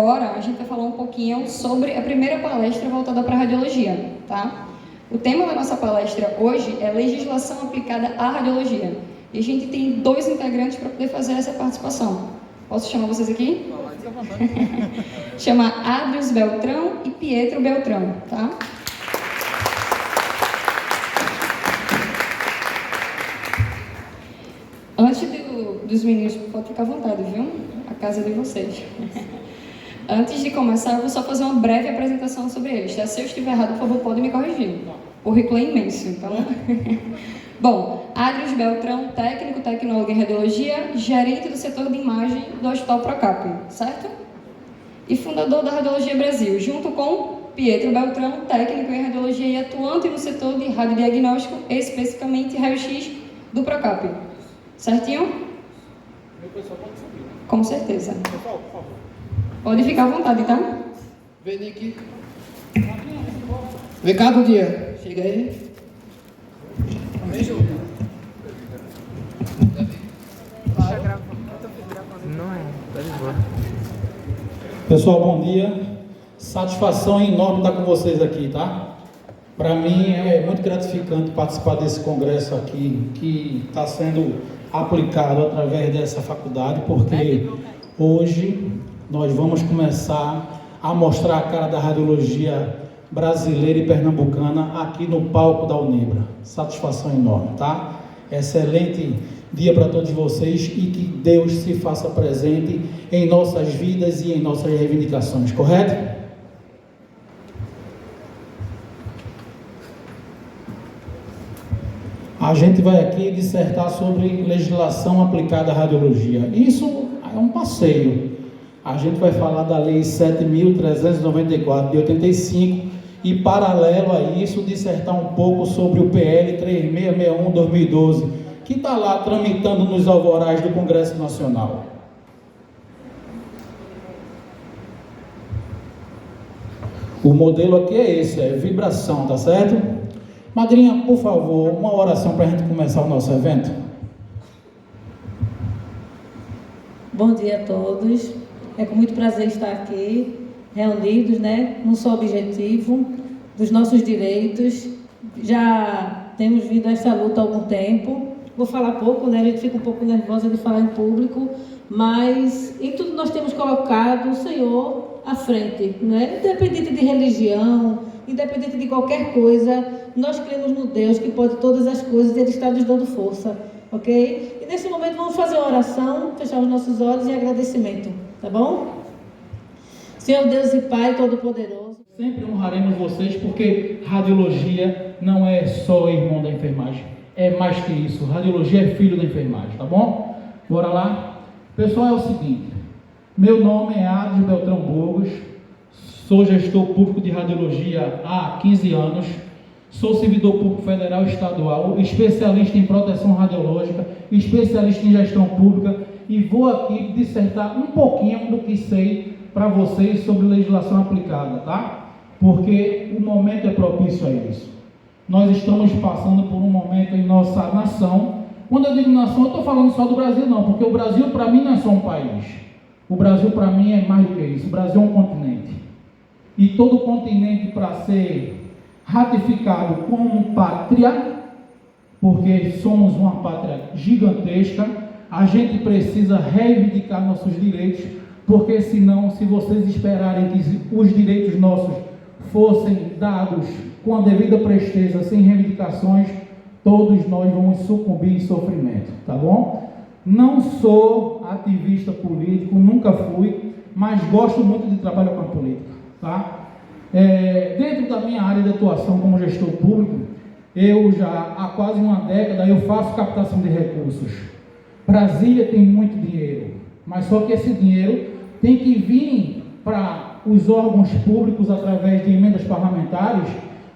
agora a gente vai falar um pouquinho sobre a primeira palestra voltada para a radiologia, tá? O tema da nossa palestra hoje é legislação aplicada à radiologia. E a gente tem 2 integrantes para poder fazer essa participação. Posso chamar vocês aqui? Chama Adrius Beltrão e Pietro Beltrão, tá? Antes dos meninos, pode ficar à vontade, viu? A casa é de vocês. Antes de começar, eu vou só fazer uma breve apresentação sobre eles, tá? Se eu estiver errado, por favor, pode me corrigir. O currículo é imenso, então... Bom, Adrius Beltrão, técnico, tecnólogo em radiologia, gerente do setor de imagem do Hospital Procap, certo? E fundador da Radiologia Brasil, junto com Pietro Beltrão, técnico em radiologia e atuante no setor de radiodiagnóstico, especificamente raio-x do Procap. Certinho? Meu pessoal pode subir. Com certeza. Pessoal, por favor. Pode ficar à vontade, tá? Vem aqui. Vem cá, Dudinha. Chega aí. Vem, Ju. Não é, tá de boa. Pessoal, bom dia. Satisfação enorme estar com vocês aqui, tá? Para mim é muito gratificante participar desse congresso aqui, que está sendo aplicado através dessa faculdade, porque hoje nós vamos começar a mostrar a cara da radiologia brasileira e pernambucana aqui no palco da Unibra. Satisfação enorme, tá? Excelente dia para todos vocês e que Deus se faça presente em nossas vidas e em nossas reivindicações, correto? A gente vai aqui dissertar sobre legislação aplicada à radiologia. Isso é um passeio. A gente vai falar da Lei 7.394 de 85 e, paralelo a isso, dissertar um pouco sobre o PL 3661-2012, que está lá tramitando nos alvorais do Congresso Nacional. O modelo aqui é esse, é vibração, tá certo? Madrinha, por favor, uma oração para a gente começar o nosso evento. Bom dia a todos. É com muito prazer estar aqui, reunidos, num só objetivo, dos nossos direitos. Já temos vindo a essa luta há algum tempo. Vou falar pouco, a gente fica um pouco nervosa de falar em público, mas em tudo nós temos colocado o Senhor à frente, Independente de religião, independente de qualquer coisa, nós cremos no Deus que pode todas as coisas e Ele está nos dando força, ok? E nesse momento vamos fazer uma oração, fechar os nossos olhos em agradecimento, tá bom? Senhor Deus e Pai Todo-Poderoso, sempre honraremos vocês, porque radiologia não é só irmão da enfermagem, é mais que isso. Radiologia é filho da enfermagem, tá bom? Bora lá? Pessoal, é o seguinte, meu nome é Adrius Beltrão Burgos, sou gestor público de radiologia há 15 anos, sou servidor público federal e estadual, especialista em proteção radiológica, especialista em gestão pública, e vou aqui dissertar um pouquinho do que sei para vocês sobre legislação aplicada, tá? Porque o momento é propício a isso. Nós estamos passando por um momento em nossa nação. Quando eu digo nação, eu estou falando só do Brasil não, porque o Brasil para mim não é só um país. O Brasil para mim é mais do que isso. O Brasil é um continente. E todo continente, para ser ratificado como pátria, porque somos uma pátria gigantesca, a gente precisa reivindicar nossos direitos, porque senão, se vocês esperarem que os direitos nossos fossem dados com a devida presteza, sem reivindicações, todos nós vamos sucumbir em sofrimento, tá bom? Não sou ativista político, nunca fui, mas gosto muito de trabalhar com a política, tá? Dentro da minha área de atuação como gestor público, eu já há quase uma década eu faço captação de recursos. Brasília tem muito dinheiro, mas só que esse dinheiro tem que vir para os órgãos públicos através de emendas parlamentares,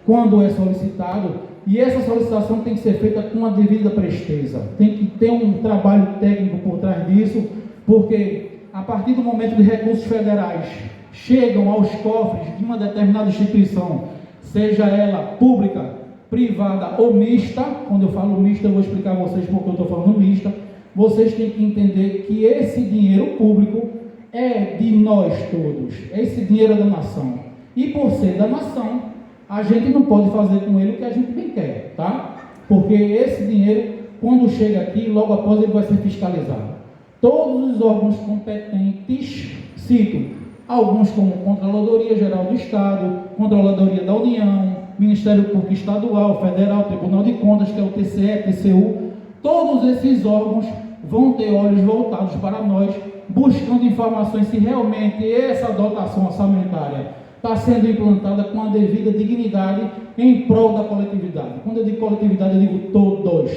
quando é solicitado, e essa solicitação tem que ser feita com a devida presteza. Tem que ter um trabalho técnico por trás disso, porque a partir do momento de recursos federais chegam aos cofres de uma determinada instituição, seja ela pública, privada ou mista, quando eu falo mista, eu vou explicar a vocês porque eu estou falando mista, vocês têm que entender que esse dinheiro público, é de nós todos. Esse dinheiro é da nação. E por ser da nação, a gente não pode fazer com ele o que a gente bem quer, tá? Porque esse dinheiro, quando chega aqui, logo após ele vai ser fiscalizado. Todos os órgãos competentes, cito alguns como Controladoria Geral do Estado, Controladoria da União, Ministério Público Estadual, Federal, Tribunal de Contas, que é o TCE, TCU, todos esses órgãos vão ter olhos voltados para nós, buscando informações se realmente essa dotação orçamentária está sendo implantada com a devida dignidade em prol da coletividade. Quando eu digo coletividade, eu digo todos,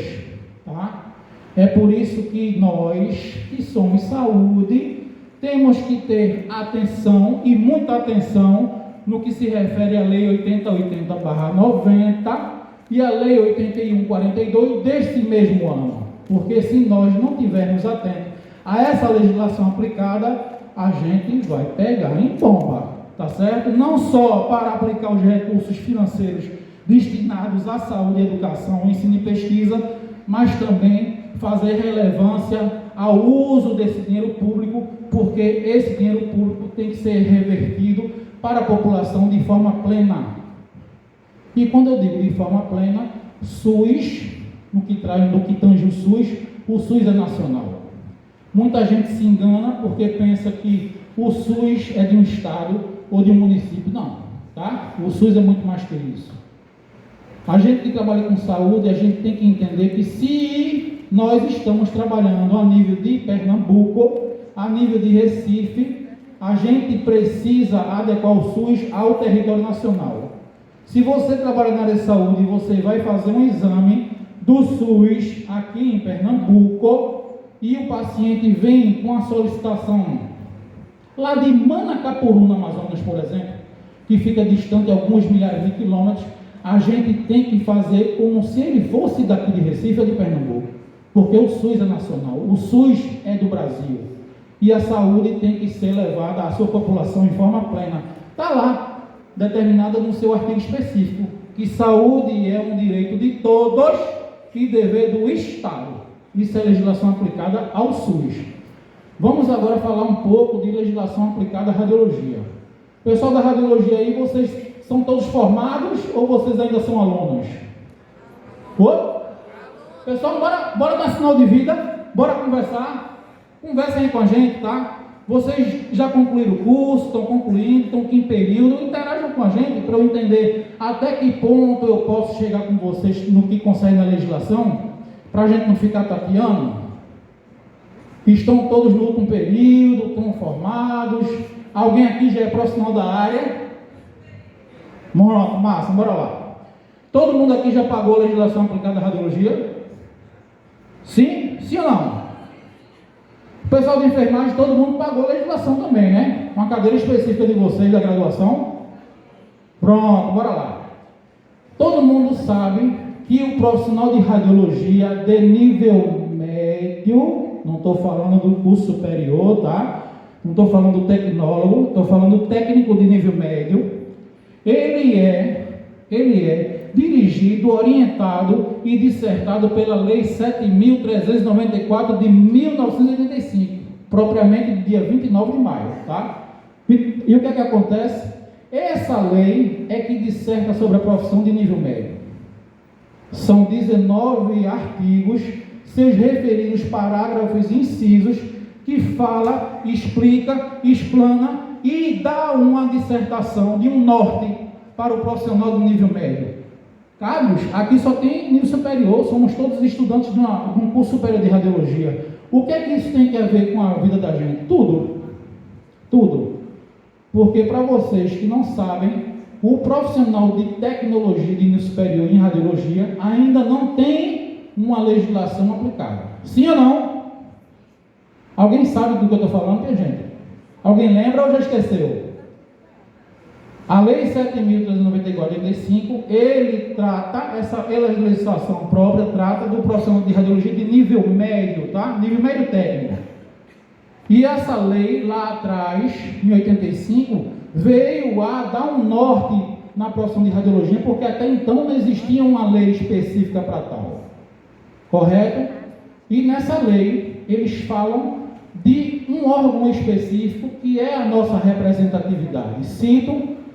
tá? É por isso que nós, que somos saúde, temos que ter atenção e muita atenção no que se refere à Lei 8080/90 e à Lei 8142 deste mesmo ano. Porque se nós não tivermos atentos a essa legislação aplicada, a gente vai pegar em bomba, tá certo? Não só para aplicar os recursos financeiros destinados à saúde, educação, ensino e pesquisa, mas também fazer relevância ao uso desse dinheiro público, porque esse dinheiro público tem que ser revertido para a população de forma plena. E quando eu digo de forma plena, SUS, no que tange o SUS é nacional. Muita gente se engana porque pensa que o SUS é de um estado ou de um município. Não, tá? O SUS é muito mais que isso. A gente que trabalha com saúde, a gente tem que entender que se nós estamos trabalhando a nível de Pernambuco, a nível de Recife, a gente precisa adequar o SUS ao território nacional. Se você trabalha na área de saúde e você vai fazer um exame do SUS aqui em Pernambuco e o paciente vem com a solicitação lá de Manacapuru, no Amazonas, por exemplo, que fica distante alguns milhares de quilômetros, a gente tem que fazer como se ele fosse daqui de Recife ou de Pernambuco, porque o SUS é nacional, o SUS é do Brasil e a saúde tem que ser levada à sua população em forma plena. Está lá, determinada no seu artigo específico, que saúde é um direito de todos e dever do Estado. Isso é legislação aplicada ao SUS. Vamos agora falar um pouco de legislação aplicada à radiologia. Pessoal da radiologia aí, vocês são todos formados ou vocês ainda são alunos? Oi? Pessoal, bora dar sinal de vida, bora conversar. Conversem aí com a gente, tá? Vocês já concluíram o curso, estão concluindo, estão aqui em período, interajam com a gente para eu entender até que ponto eu posso chegar com vocês no que concerne a legislação, para a gente não ficar tateando. Estão todos no último período, estão formados. Alguém aqui já é profissional da área? Massa, bora lá. Todo mundo aqui já pagou a legislação aplicada à radiologia? Sim? Sim ou não? O pessoal de enfermagem, todo mundo pagou a legislação também, né? Uma cadeira específica de vocês da graduação. Pronto, bora lá. Todo mundo sabe que o profissional de radiologia de nível médio, não estou falando do curso superior, tá? Não estou falando do tecnólogo, estou falando do técnico de nível médio. Ele é dirigido, orientado e dissertado pela Lei 7.394 de 1985, propriamente do dia 29 de maio, tá? E o que é que acontece? Essa lei é que disserta sobre a profissão de nível médio. São 19 artigos, seus referidos parágrafos e incisos, que fala, explica, explana e dá uma dissertação de um norte para o profissional do nível médio. Carlos, aqui só tem nível superior, somos todos estudantes de um curso superior de radiologia. O que é que isso tem a ver com a vida da gente? Tudo. Tudo. Porque para vocês que não sabem, o profissional de tecnologia de nível superior em radiologia ainda não tem uma legislação aplicada. Sim ou não? Alguém sabe do que eu estou falando, minha gente? Alguém lembra ou já esqueceu? A Lei 7.394/85, ele trata, essa legislação própria trata do profissional de radiologia de nível médio, tá? Nível médio técnico. E essa lei, lá atrás, em 85, veio a dar um norte na profissão de radiologia, porque até então não existia uma lei específica para tal. Correto? E nessa lei, eles falam de um órgão específico que é a nossa representatividade. Cito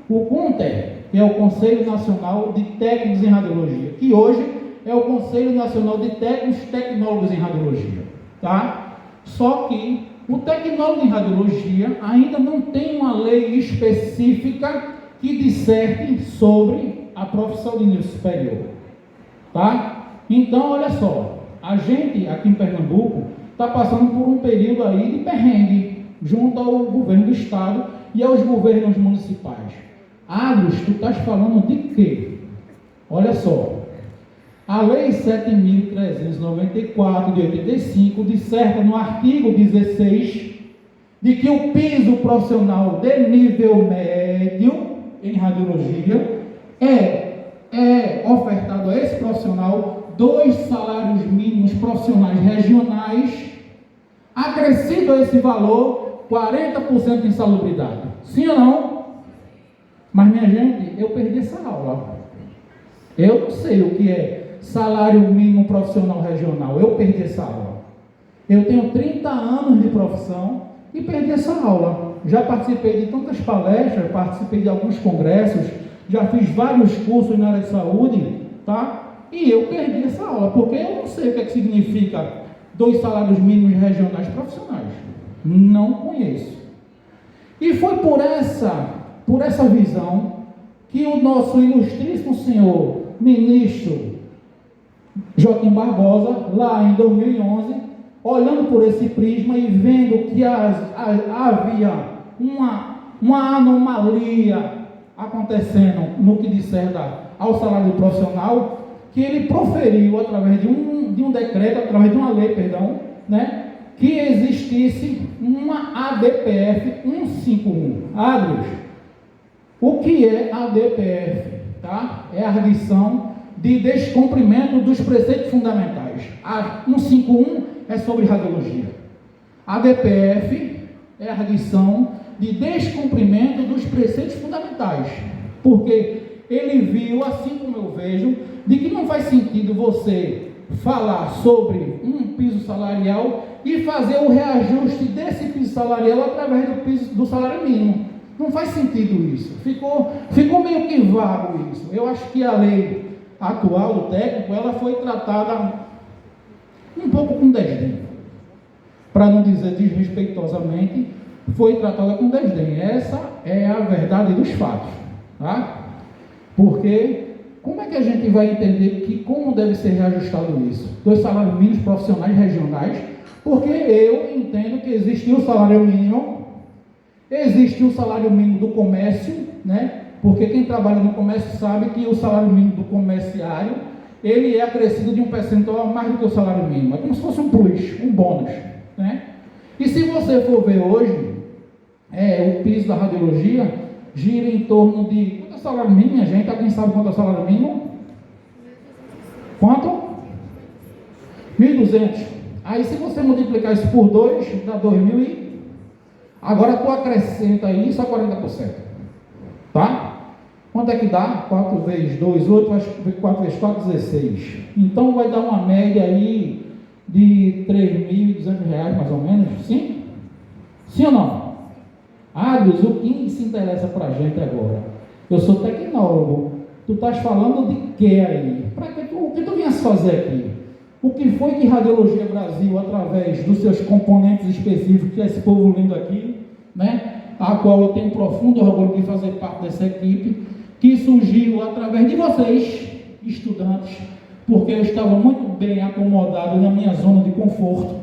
o CONTER, que é o Conselho Nacional de Técnicos em Radiologia, que hoje é o Conselho Nacional de Técnicos e Tecnólogos em Radiologia, tá? Só que o tecnólogo em radiologia ainda não tem uma lei específica que disserte sobre a profissão de nível superior, tá? Então, olha só, a gente aqui em Pernambuco está passando por um período aí de perrengue junto ao governo do estado e aos governos municipais. Agros, tu estás falando de quê? Olha só, a Lei 7.394 de 85 disserta no artigo 16 de que o piso profissional de nível médio em radiologia é ofertado a esse profissional 2 salários mínimos profissionais regionais, acrescido a esse valor 40% de insalubridade. Sim ou não? Mas, minha gente, eu perdi essa aula. Eu não sei o que é salário mínimo profissional regional. Eu perdi essa aula. Eu tenho 30 anos de profissão e perdi essa aula. Já participei de tantas palestras, participei de alguns congressos, já fiz vários cursos na área de saúde, tá? E eu perdi essa aula, porque eu não sei o que é que significa 2 salários mínimos regionais profissionais. Não conheço. E foi por essa visão que o nosso ilustríssimo senhor ministro Joaquim Barbosa, lá em 2011, olhando por esse prisma e vendo que havia uma anomalia acontecendo no que disserta ao salário profissional, que ele proferiu através de um decreto, através de uma lei, né, que existisse uma ADPF 151. Agros, o que é ADPF? Tá? É a arguição de descumprimento dos preceitos fundamentais. A 151 é sobre radiologia. A ADPF é a arguição de descumprimento dos preceitos fundamentais, porque ele viu, assim como eu vejo, de que não faz sentido você falar sobre um piso salarial e fazer o reajuste desse piso salarial através do salário mínimo. Não faz sentido isso. Ficou meio que vago isso. Eu acho que a lei atual do técnico, ela foi tratada um pouco com desdém. Para não dizer desrespeitosamente, foi tratada com desdém. Essa é a verdade dos fatos, tá? Porque como é que a gente vai entender que como deve ser reajustado isso? 2 salários mínimos profissionais regionais, porque eu entendo que existe o salário mínimo, existe o salário mínimo do comércio, né? Porque quem trabalha no comércio sabe que o salário mínimo do comerciário, ele é acrescido de um percentual a mais do que o salário mínimo. É como se fosse um plus, um bônus, né? E se você for ver hoje, o piso da radiologia gira em torno de... Quanto é o salário mínimo, minha gente? Alguém sabe quanto é o salário mínimo? Quanto? 1.200. Aí se você multiplicar isso por 2, dá 2.000 e... Agora tu acrescenta isso a 40%. Tá? Quanto é que dá? 4 vezes 2, 8, 4 vezes 4, 16. Então vai dar uma média aí de R$3.200 mais ou menos, sim? Sim ou não? Agros, o que se interessa para a gente agora? Eu sou tecnólogo. Tu estás falando de que aí? O que tu vinhas fazer aqui? O que foi que Radiologia Brasil, através dos seus componentes específicos, que é esse povo lindo aqui, né, a qual eu tenho profundo orgulho de fazer parte dessa equipe, que surgiu através de vocês, estudantes, porque eu estava muito bem acomodado na minha zona de conforto.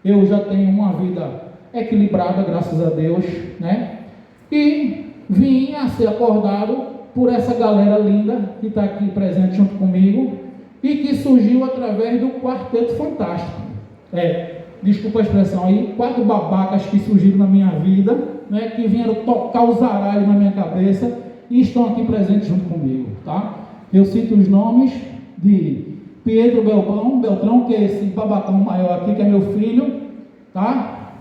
Eu já tenho uma vida equilibrada, graças a Deus, né? E vim a ser acordado por essa galera linda que está aqui presente junto comigo e que surgiu através do Quarteto Fantástico. Desculpa a expressão aí, 4 babacas que surgiram na minha vida, né? Que vieram tocar os zaralhos na minha cabeça e estão aqui presentes junto comigo, tá? Eu cito os nomes de Pedro Beltrão, que é esse babacão maior aqui, que é meu filho, tá?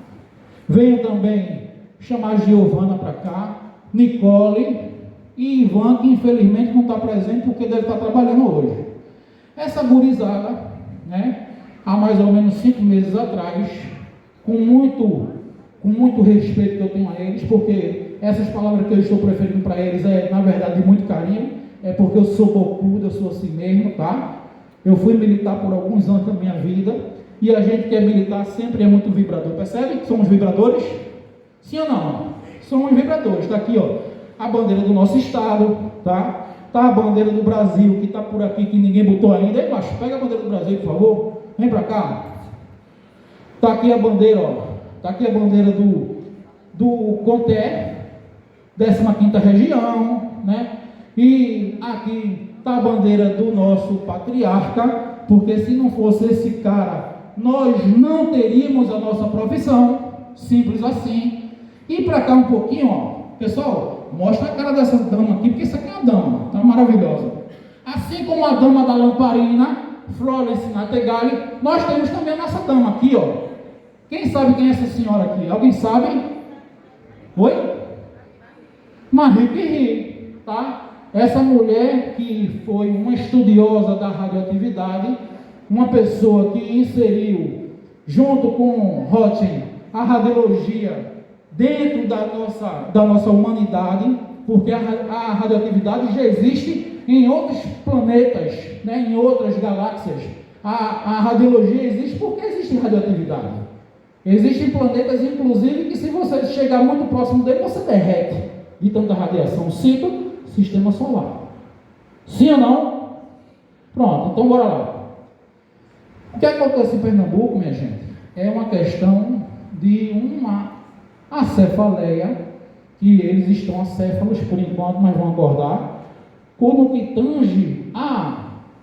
Venho também chamar Giovana para cá, Nicole e Ivan, que infelizmente não está presente porque deve estar trabalhando hoje. Essa gurizada, né, há mais ou menos 5 meses atrás, com muito respeito que eu tenho a eles, porque essas palavras que eu estou preferindo para eles é, na verdade, de muito carinho, é porque eu sou bocudo, eu sou assim mesmo, tá? Eu fui militar por alguns anos da minha vida, e a gente que é militar sempre é muito vibrador, percebe? Somos vibradores? Sim ou não? Somos vibradores, está aqui, ó, a bandeira do nosso estado, tá? Tá a bandeira do Brasil, que está por aqui, que ninguém botou ainda. Aí, macho, pega a bandeira do Brasil, por favor, vem para cá. Tá aqui a bandeira, ó, tá aqui a bandeira do CONTE, 15ª região, né? E aqui está a bandeira do nosso patriarca, porque se não fosse esse cara, nós não teríamos a nossa profissão, simples assim. E para cá um pouquinho, ó, pessoal, mostra a cara dessa dama aqui, porque essa aqui é uma dama, tá maravilhosa. Assim como a dama da lamparina, Florence Nategali, nós temos também a nossa dama aqui, ó. Quem sabe quem é essa senhora aqui? Alguém sabe? Oi? Marie Curie, tá? Essa mulher que foi uma estudiosa da radioatividade, uma pessoa que inseriu, junto com Roentgen, a radiologia dentro da nossa humanidade, porque a radioatividade já existe em outros planetas, né, em outras galáxias. A radiologia existe porque existe radioatividade. Existem planetas, inclusive, que se você chegar muito próximo dele, você derrete de tanta radiação. Cito Sistema Solar. Sim ou não? Pronto, então bora lá. O que acontece em Pernambuco, minha gente, é uma questão de uma acefaleia, que eles estão acéfalos por enquanto, mas vão acordar, como que tange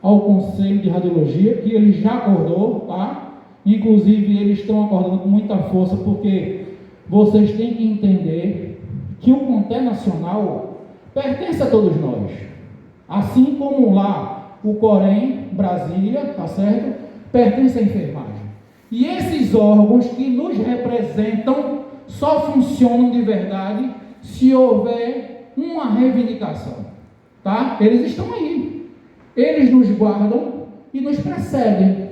ao Conselho de Radiologia, que ele já acordou, tá? Inclusive, eles estão acordando com muita força, porque vocês têm que entender que o CONTE Nacional pertence a todos nós. Assim como lá o Corém, Brasília, tá certo? Pertence à enfermagem. E esses órgãos que nos representam só funcionam de verdade se houver uma reivindicação, tá? Eles estão aí. Eles nos guardam e nos precedem.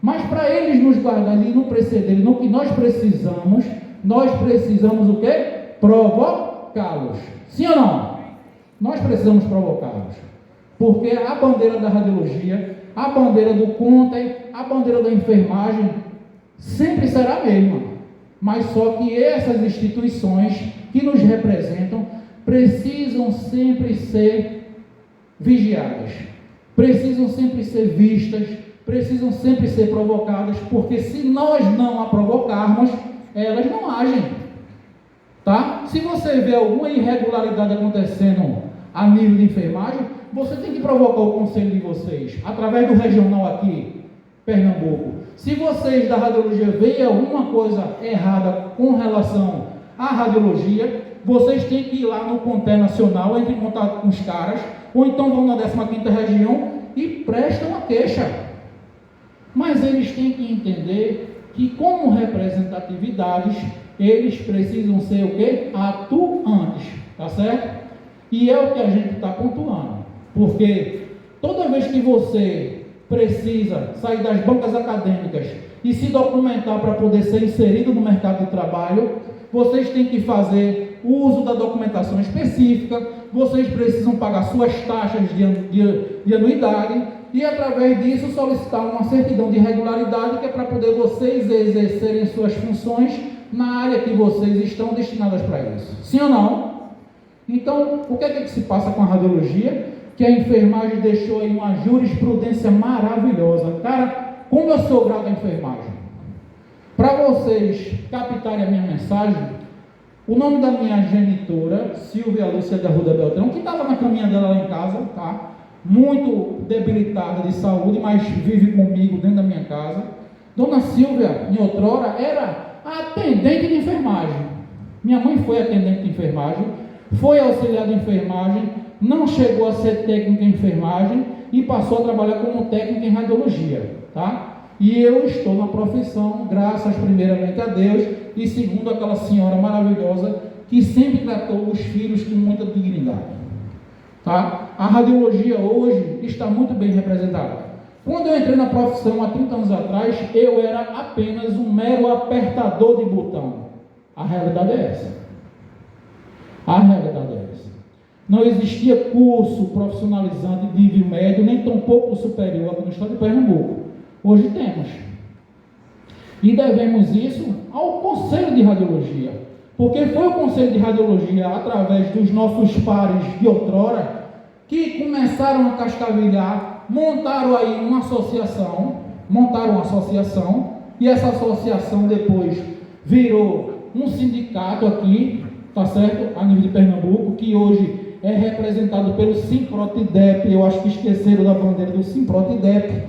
Mas para eles nos guardarem e nos precederem no que nós precisamos o quê? Provocá-los. Sim ou não? Nós precisamos provocá-los. Porque a bandeira da radiologia, a bandeira do CONTE, a bandeira da enfermagem, sempre será a mesma. Mas só que essas instituições que nos representam precisam sempre ser vigiadas, precisam sempre ser vistas, precisam sempre ser provocadas, porque se nós não a provocarmos, elas não agem, tá? Se você vê alguma irregularidade acontecendo a nível de enfermagem, você tem que provocar o conselho de vocês, através do regional aqui, Pernambuco. Se vocês da radiologia veem alguma coisa errada com relação à radiologia, vocês têm que ir lá no CONTE Nacional, entre em contato com os caras, ou então vão na 15ª região e prestam a queixa. Mas eles têm que entender que, como representatividades, eles precisam ser o quê? Atuantes, tá certo? E é o que a gente está pontuando, porque toda vez que você precisa sair das bancas acadêmicas e se documentar para poder ser inserido no mercado de trabalho, vocês têm que fazer uso da documentação específica, vocês precisam pagar suas taxas de anuidade, e através disso solicitar uma certidão de regularidade, que é para poder vocês exercerem suas funções na área que vocês estão destinadas para isso. Sim ou não? Então, o que é que se passa com a radiologia? Que a enfermagem deixou aí uma jurisprudência maravilhosa. Cara, como eu sou grato à enfermagem. Para vocês captarem a minha mensagem, o nome da minha genitora, Silvia Lúcia da Ruda Beltrão, que estava na caminha dela lá em casa, tá? Muito debilitada de saúde, mas vive comigo dentro da minha casa. Dona Silvia, em outrora, era a atendente de enfermagem. Minha mãe foi atendente de enfermagem, foi auxiliar de enfermagem, não chegou a ser técnica em enfermagem e passou a trabalhar como técnica em radiologia, tá? E eu estou na profissão, graças primeiramente a Deus e segundo aquela senhora maravilhosa que sempre tratou os filhos com muita dignidade. Tá? A radiologia hoje está muito bem representada. Quando eu entrei na profissão há 30 anos atrás, eu era apenas um mero apertador de botão. A realidade é essa. A realidade é essa. Não existia curso profissionalizante de nível médio, nem tampouco superior aqui no estado de Pernambuco. Hoje temos. E devemos isso ao Conselho de Radiologia. Porque foi o Conselho de Radiologia, através dos nossos pares de outrora, que começaram a cascavilhar, montaram uma associação, e essa associação depois virou um sindicato aqui, tá certo? A nível de Pernambuco, que hoje é representado pelo Simprotidep. Eu acho que esqueceram da bandeira do Simprotidep.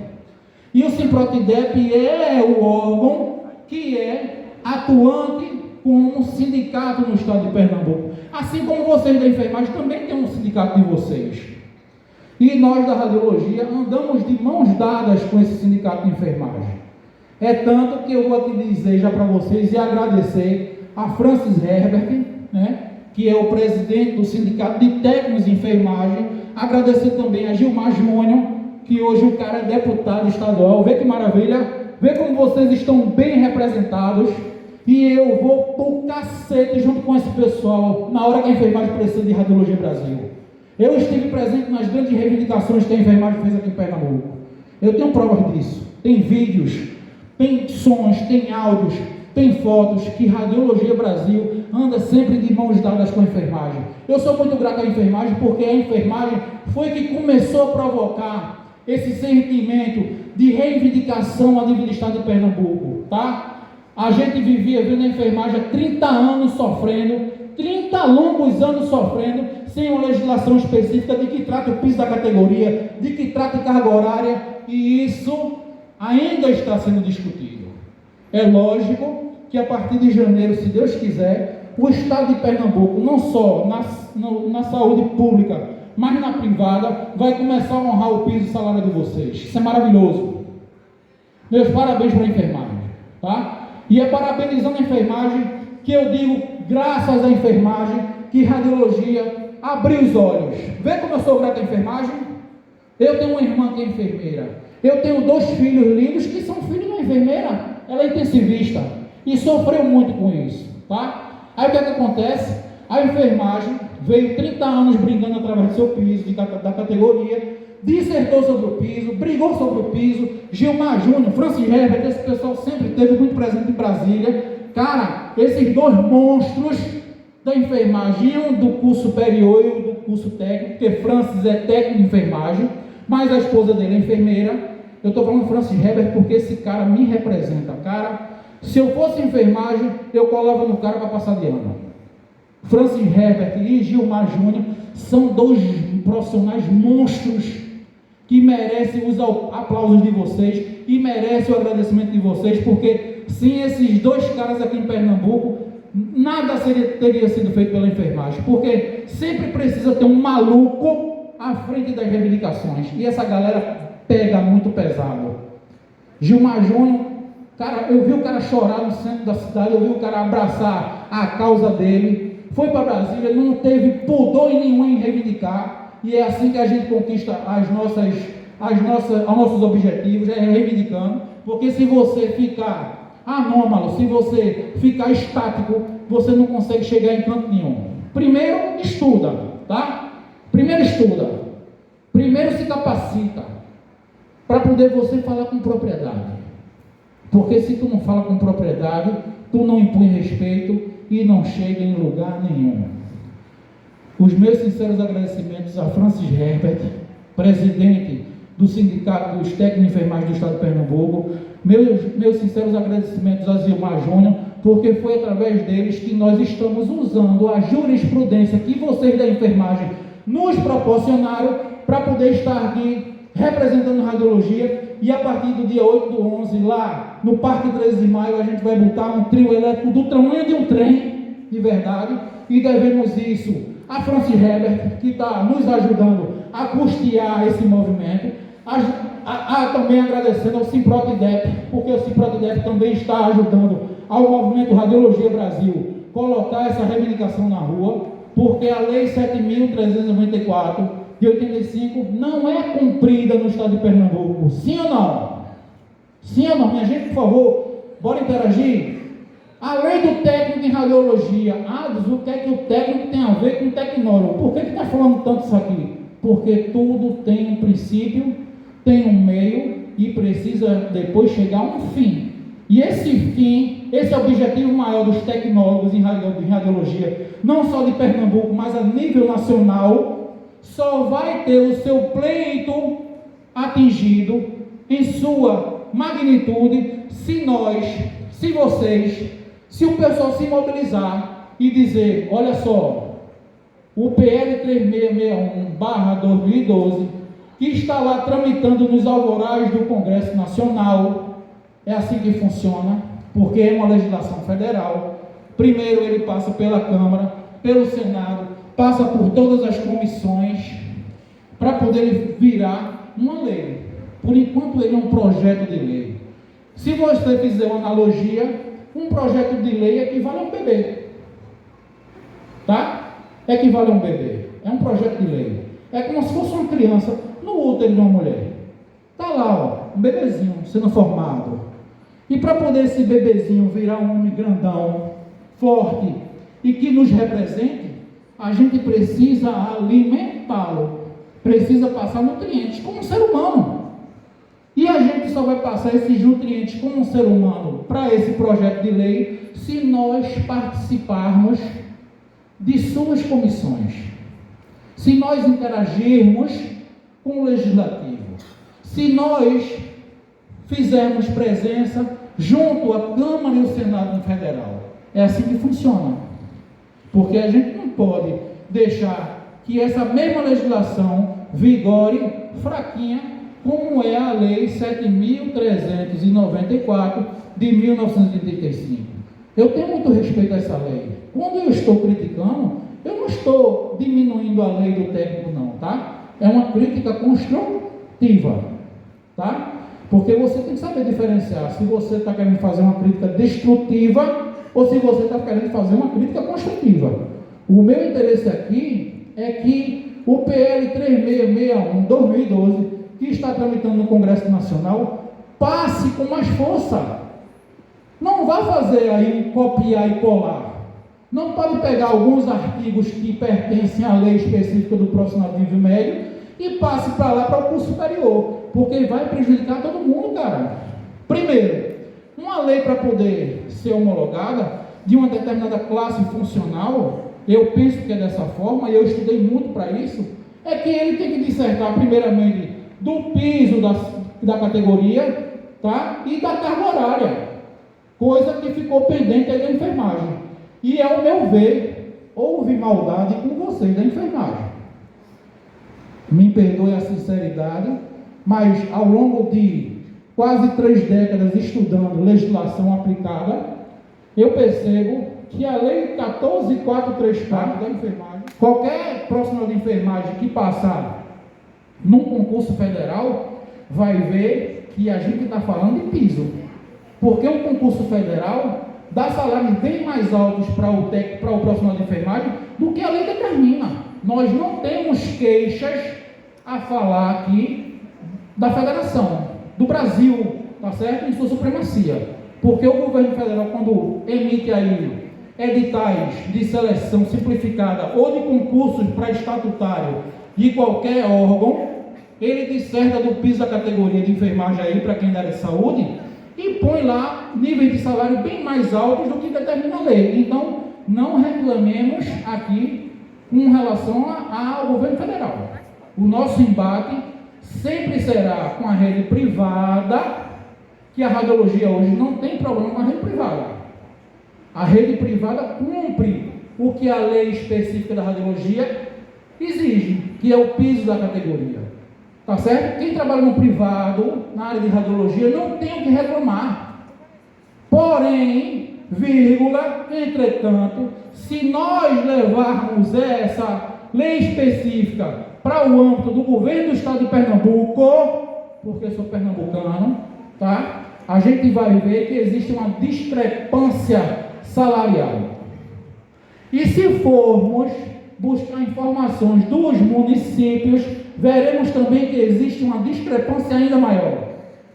E o Simprotidep é o órgão que é atuante como um sindicato no estado de Pernambuco. Assim como vocês da enfermagem também têm um sindicato de vocês. E nós da radiologia andamos de mãos dadas com esse sindicato de enfermagem. É tanto que eu vou aqui dizer já para vocês e agradecer a Francis Herbert, né, que é o presidente do Sindicato de Técnicos de Enfermagem. Agradecer também a Gilmar Júnior, que hoje o cara é deputado estadual. Vê que maravilha, vê como vocês estão bem representados. E eu vou pro cacete junto com esse pessoal na hora que a enfermagem precisa de Radiologia Brasil. Eu estive presente nas grandes reivindicações que a enfermagem fez aqui em Pernambuco. Eu tenho provas disso. Tem vídeos, tem sons, tem áudios, tem fotos que Radiologia Brasil anda sempre de mãos dadas com a enfermagem. Eu sou muito grato à enfermagem porque a enfermagem foi que começou a provocar esse sentimento de reivindicação a nível do estado de Pernambuco, tá? A gente vivia vendo a enfermagem há 30 anos sofrendo, 30 longos anos sofrendo, sem uma legislação específica de que trata o piso da categoria, de que trata a carga horária, e isso ainda está sendo discutido. É lógico que a partir de janeiro, se Deus quiser, o estado de Pernambuco, não só na saúde pública, mas na privada, vai começar a honrar o piso e salário de vocês. Isso é maravilhoso. Meus parabéns para a enfermagem, tá? E é parabenizando a enfermagem que eu digo, graças à enfermagem, que radiologia abriu os olhos. Vê como eu sou grato à enfermagem? Eu tenho uma irmã que é enfermeira. Eu tenho 2 filhos lindos que são filhos de uma enfermeira. Ela é intensivista e sofreu muito com isso, tá? Aí o que é que acontece? A enfermagem veio 30 anos brigando através do seu piso, da categoria, dissertou sobre o piso, brigou sobre o piso. Gilmar Júnior, Francis Herbert, esse pessoal sempre esteve muito presente em Brasília. Cara, esses 2 monstros da enfermagem, um do curso superior e um do curso técnico, porque Francis é técnico de enfermagem, mas a esposa dele é enfermeira. Eu estou falando Francis Herbert porque esse cara me representa. Cara, se eu fosse enfermagem, eu colava no cara para passar de ano. Francis Herbert e Gilmar Júnior são 2 profissionais monstros que merecem os aplausos de vocês e merecem o agradecimento de vocês, porque sem esses 2 caras aqui em Pernambuco, nada teria sido feito pela enfermagem, porque sempre precisa ter um maluco à frente das reivindicações, e essa galera pega muito pesado. Gilmar Júnior, cara, eu vi o cara chorar no centro da cidade, eu vi o cara abraçar a causa dele, foi para Brasília, não teve pudor nenhum em reivindicar. E é assim que a gente conquista os nossos objetivos, é reivindicando. Porque se você ficar anômalo, se você ficar estático, você não consegue chegar em canto nenhum. Primeiro estuda, tá? Primeiro estuda. Primeiro se capacita, para poder você falar com propriedade. Porque se tu não fala com propriedade, tu não impõe respeito e não chega em lugar nenhum. Os meus sinceros agradecimentos a Francis Herbert, presidente do Sindicato dos Técnicos de Enfermagem do Estado de Pernambuco. Meus sinceros agradecimentos a Gilmar Júnior, porque foi através deles que nós estamos usando a jurisprudência que vocês da enfermagem nos proporcionaram para poder estar aqui representando a radiologia. E a partir do dia 8/11, lá no Parque 13 de Maio, a gente vai botar um trio elétrico do tamanho de um trem, de verdade, e devemos isso a Francis Herbert, que está nos ajudando a custear esse movimento, também agradecendo ao Simprotidep, porque o Simprotidep também está ajudando ao movimento Radiologia Brasil colocar essa reivindicação na rua, porque a Lei 7.394 de 85 não é cumprida no estado de Pernambuco. Sim ou não? Sim ou não? Minha gente, por favor, bora interagir. A lei do técnico em radiologia. O que é que o técnico tem a ver com o tecnólogo? Por que está falando tanto isso aqui? Porque tudo tem um princípio, tem um meio e precisa depois chegar a um fim. E esse fim, esse objetivo maior dos tecnólogos em radiologia, não só de Pernambuco, mas a nível nacional, só vai ter o seu pleito atingido em sua magnitude se nós, se vocês, se o pessoal se mobilizar e dizer, olha só, o PL 3661/2012, que está lá tramitando nos alvorais do Congresso Nacional, é assim que funciona, porque é uma legislação federal. Primeiro ele passa pela Câmara, pelo Senado, passa por todas as comissões, para poder virar uma lei. Por enquanto ele é um projeto de lei. Se você fizer uma analogia, um projeto de lei equivale a um bebê. Tá? Equivale a um bebê. É um projeto de lei. É como se fosse uma criança no útero de uma mulher. Está lá, ó, um bebezinho sendo formado. E para poder esse bebezinho virar um homem grandão, forte e que nos represente, a gente precisa alimentá-lo. Precisa passar nutrientes como um ser humano. E a gente só vai passar esses nutrientes como um ser humano para esse projeto de lei se nós participarmos de suas comissões. Se nós interagirmos com o legislativo. Se nós fizermos presença junto à Câmara e ao Senado Federal. É assim que funciona. Porque a gente não pode deixar que essa mesma legislação vigore fraquinha, como é a Lei 7.394 de 1985. Eu tenho muito respeito a essa lei. Quando eu estou criticando, eu não estou diminuindo a lei do técnico, não, tá? É uma crítica construtiva, tá? Porque você tem que saber diferenciar se você está querendo fazer uma crítica destrutiva ou se você está querendo fazer uma crítica construtiva. O meu interesse aqui é que o PL 3661/2012, que está tramitando no Congresso Nacional, passe com mais força. Não vá fazer aí copiar e colar. Não pode pegar alguns artigos que pertencem à lei específica do profissional de nível médio e passe para lá para o curso superior, porque vai prejudicar todo mundo, cara. Primeiro, uma lei para poder ser homologada de uma determinada classe funcional, eu penso que é dessa forma, e eu estudei muito para isso, é que ele tem que dissertar primeiramente do piso da categoria, tá? E da carga horária, coisa que ficou pendente aí da enfermagem. E ao meu ver, houve maldade com vocês da enfermagem. Me perdoe a sinceridade, mas ao longo de quase 3 décadas estudando legislação aplicada, eu percebo que a lei 14.434 da enfermagem, qualquer profissional de enfermagem que passar num concurso federal, vai ver que a gente está falando de piso. Porque um concurso federal dá salários bem mais altos para o profissional de enfermagem do que a lei determina. Nós não temos queixas a falar aqui da federação, do Brasil, tá certo? Em sua supremacia. Porque o governo federal, quando emite aí editais de seleção simplificada ou de concursos para estatutário de qualquer órgão, ele disserta do piso da categoria de enfermagem aí para quem é da área de saúde e põe lá níveis de salário bem mais altos do que determina a lei. Então, não reclamemos aqui com relação ao governo federal. O nosso embate sempre será com a rede privada, que a radiologia hoje não tem problema com a rede privada. A rede privada cumpre o que a lei específica da radiologia exige, que é o piso da categoria. Tá certo? Quem trabalha no privado, na área de radiologia, não tem o que reclamar. Porém, vírgula, entretanto, se nós levarmos essa lei específica para o âmbito do governo do estado de Pernambuco, porque sou pernambucano, tá? A gente vai ver que existe uma discrepância salarial. E se formos buscar informações dos municípios, veremos também que existe uma discrepância ainda maior.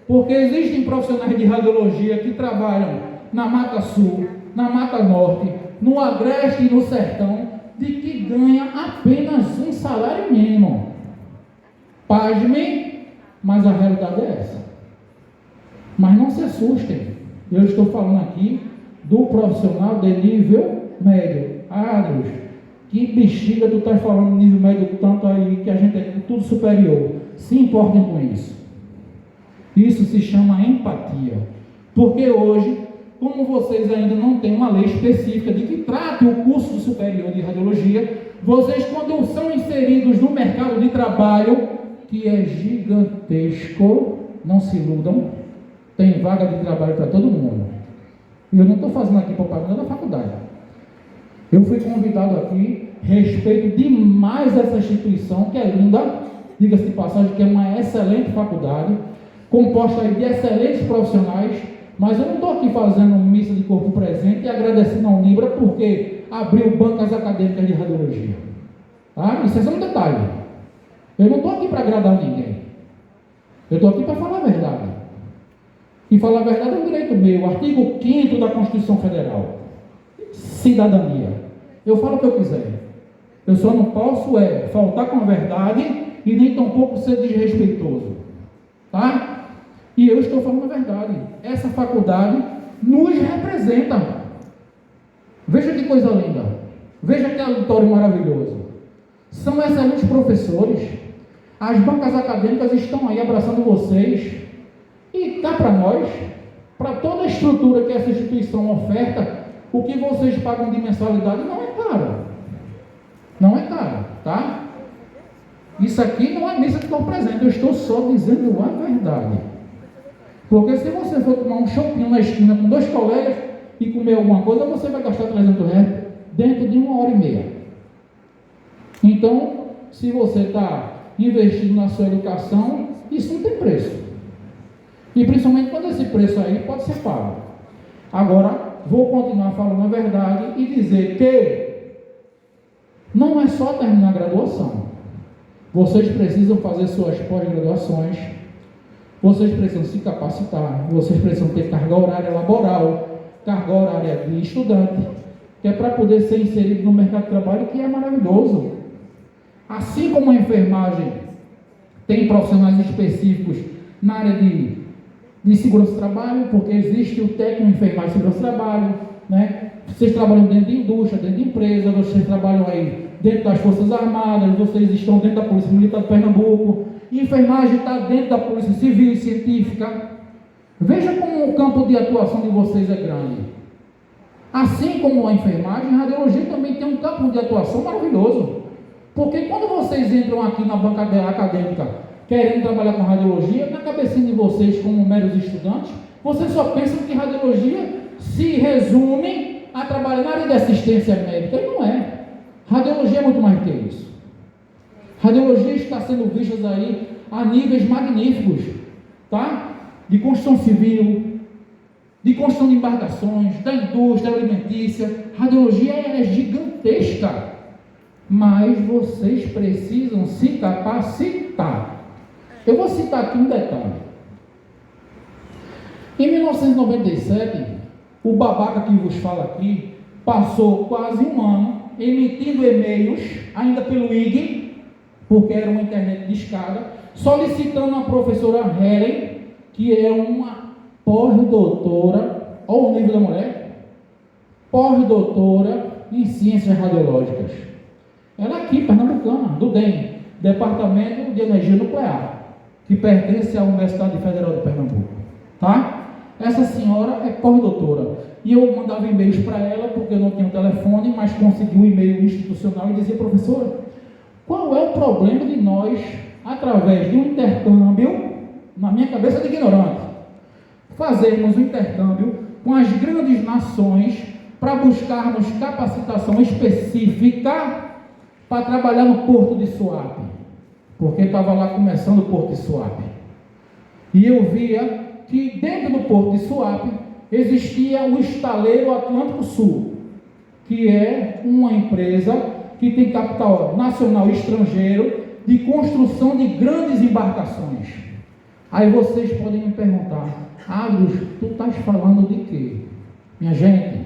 Porque existem profissionais de radiologia que trabalham na Mata Sul, na Mata Norte, no Agreste e no Sertão, de que ganha apenas um salário mínimo. Pasmem, mas a realidade é essa. Mas não se assustem, eu estou falando aqui do profissional de nível médio. Ah, Deus, que bexiga tu estás falando nível médio tanto aí, que a gente é tudo superior. Se importem com isso. Isso se chama empatia. Porque hoje, como vocês ainda não têm uma lei específica de que trate o curso superior de radiologia, vocês, quando são inseridos no mercado de trabalho, que é gigantesco, não se iludam, tem vaga de trabalho para todo mundo. E eu não estou fazendo aqui propaganda da faculdade. Eu fui convidado aqui, respeito demais essa instituição, que é linda, diga-se de passagem, que é uma excelente faculdade, composta aí de excelentes profissionais, mas eu não estou aqui fazendo missa de corpo presente e agradecendo ao Unibra porque abriu bancas acadêmicas de radiologia. Tá? Isso é só um detalhe. Eu não estou aqui para agradar ninguém. Eu estou aqui para falar a verdade. E falar a verdade é um direito meu. Artigo 5º da Constituição Federal. Cidadania. Eu falo o que eu quiser. Eu só não posso faltar com a verdade e nem tampouco ser desrespeitoso. Tá? E eu estou falando a verdade. Essa faculdade nos representa. Veja que coisa linda. Veja que auditório maravilhoso. São excelentes professores. As bancas acadêmicas estão aí abraçando vocês. E dá para nós, para toda a estrutura que essa instituição oferta, o que vocês pagam de mensalidade não é caro. Não é caro, tá? Isso aqui não é missa de corpo presente. Eu estou só dizendo a verdade. Porque se você for tomar um shopping na esquina com 2 colegas e comer alguma coisa, você vai gastar R$300 dentro de 1h30. Então, se você está investindo na sua educação, isso não tem preço. E principalmente quando esse preço aí pode ser pago. Agora, vou continuar falando a verdade e dizer que não é só terminar a graduação. Vocês precisam fazer suas pós-graduações. Vocês precisam se capacitar, vocês precisam ter carga horária laboral, carga horária de estudante, que é para poder ser inserido no mercado de trabalho, que é maravilhoso. Assim como a enfermagem tem profissionais específicos na área de segurança do trabalho, porque existe o técnico em enfermagem de segurança do trabalho, né? Vocês trabalham dentro de indústria, dentro de empresa, vocês trabalham aí dentro das Forças Armadas, vocês estão dentro da Polícia Militar de Pernambuco, enfermagem está dentro da Polícia Civil e Científica. Veja como o campo de atuação de vocês é grande. Assim como a enfermagem, a radiologia também tem um campo de atuação maravilhoso. Porque quando vocês entram aqui na banca acadêmica querendo trabalhar com radiologia, na cabecinha de vocês, como meros estudantes, vocês só pensam que radiologia se resume a trabalhar na área de assistência médica. E não é. Radiologia é muito mais do que isso. Radiologia está sendo vista aí a níveis magníficos, tá? De construção civil, de construção de embarcações, da indústria alimentícia. Radiologia é gigantesca, mas vocês precisam se capacitar. Eu vou citar aqui um detalhe. Em 1997, o babaca que vos fala aqui passou quase um ano emitindo e-mails, ainda pelo IG, porque era uma internet de escada, solicitando a professora Helen, que é uma pós-doutora, olha o nível da mulher, pós-doutora em ciências radiológicas. Ela é aqui, pernambucana, do DEM, Departamento de Energia Nuclear, que pertence à Universidade Federal de Pernambuco, tá? Essa senhora é pós-doutora, e eu mandava e-mails para ela, porque eu não tinha um telefone, mas consegui um e-mail institucional e dizia: professora, qual é o problema de nós, através de um intercâmbio, na minha cabeça de ignorante, fazermos um intercâmbio com as grandes nações para buscarmos capacitação específica para trabalhar no Porto de Suape? Porque estava lá começando o Porto de Suape. E eu via que dentro do Porto de Suape existia o Estaleiro Atlântico Sul, que é uma empresa que tem capital nacional e estrangeiro de construção de grandes embarcações. Aí vocês podem me perguntar, Agros, tu estás falando de quê? Minha gente,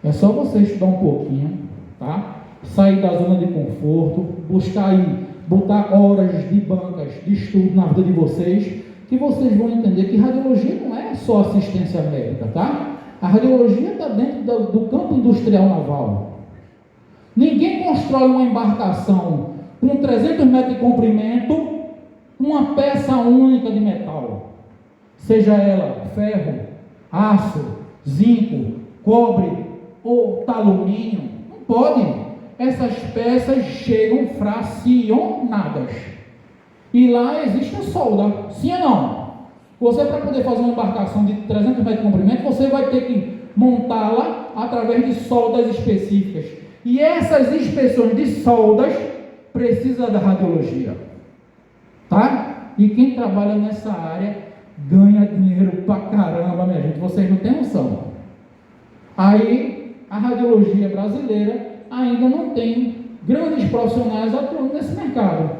é só você estudar um pouquinho, tá? Sair da zona de conforto, buscar aí, botar horas de bancas de estudo na vida de vocês, que vocês vão entender que radiologia não é só assistência médica, tá? A radiologia está dentro do campo industrial naval. Ninguém constrói uma embarcação com 300 metros de comprimento, uma peça única de metal, seja ela ferro, aço, zinco, cobre ou alumínio. Não pode. Essas peças chegam fracionadas. E lá existe a solda. Sim ou não? Você, para poder fazer uma embarcação de 300 metros de comprimento, você vai ter que montá-la através de soldas específicas. E essas inspeções de soldas precisa da radiologia. Tá? E quem trabalha nessa área ganha dinheiro pra caramba, minha gente. Vocês não têm noção. Aí, a radiologia brasileira ainda não tem grandes profissionais atuando nesse mercado.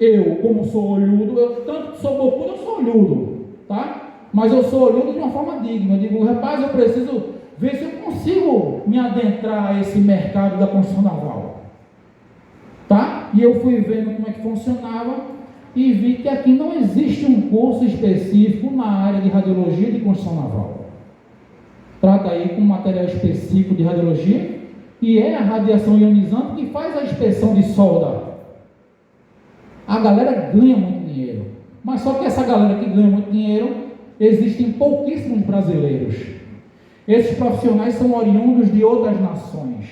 Eu, como sou olhudo, eu tanto sou bocudo, eu sou olhudo, tá? Mas eu sou olhudo de uma forma digna. Eu digo, rapaz, eu preciso ver se eu consigo me adentrar a esse mercado da construção naval, tá? E eu fui vendo como é que funcionava e vi que aqui não existe um curso específico na área de radiologia de construção naval. Trata aí com material específico de radiologia e é a radiação ionizante que faz a inspeção de solda. A galera ganha muito dinheiro, mas só que essa galera que ganha muito dinheiro, existem pouquíssimos brasileiros. Esses profissionais são oriundos de outras nações.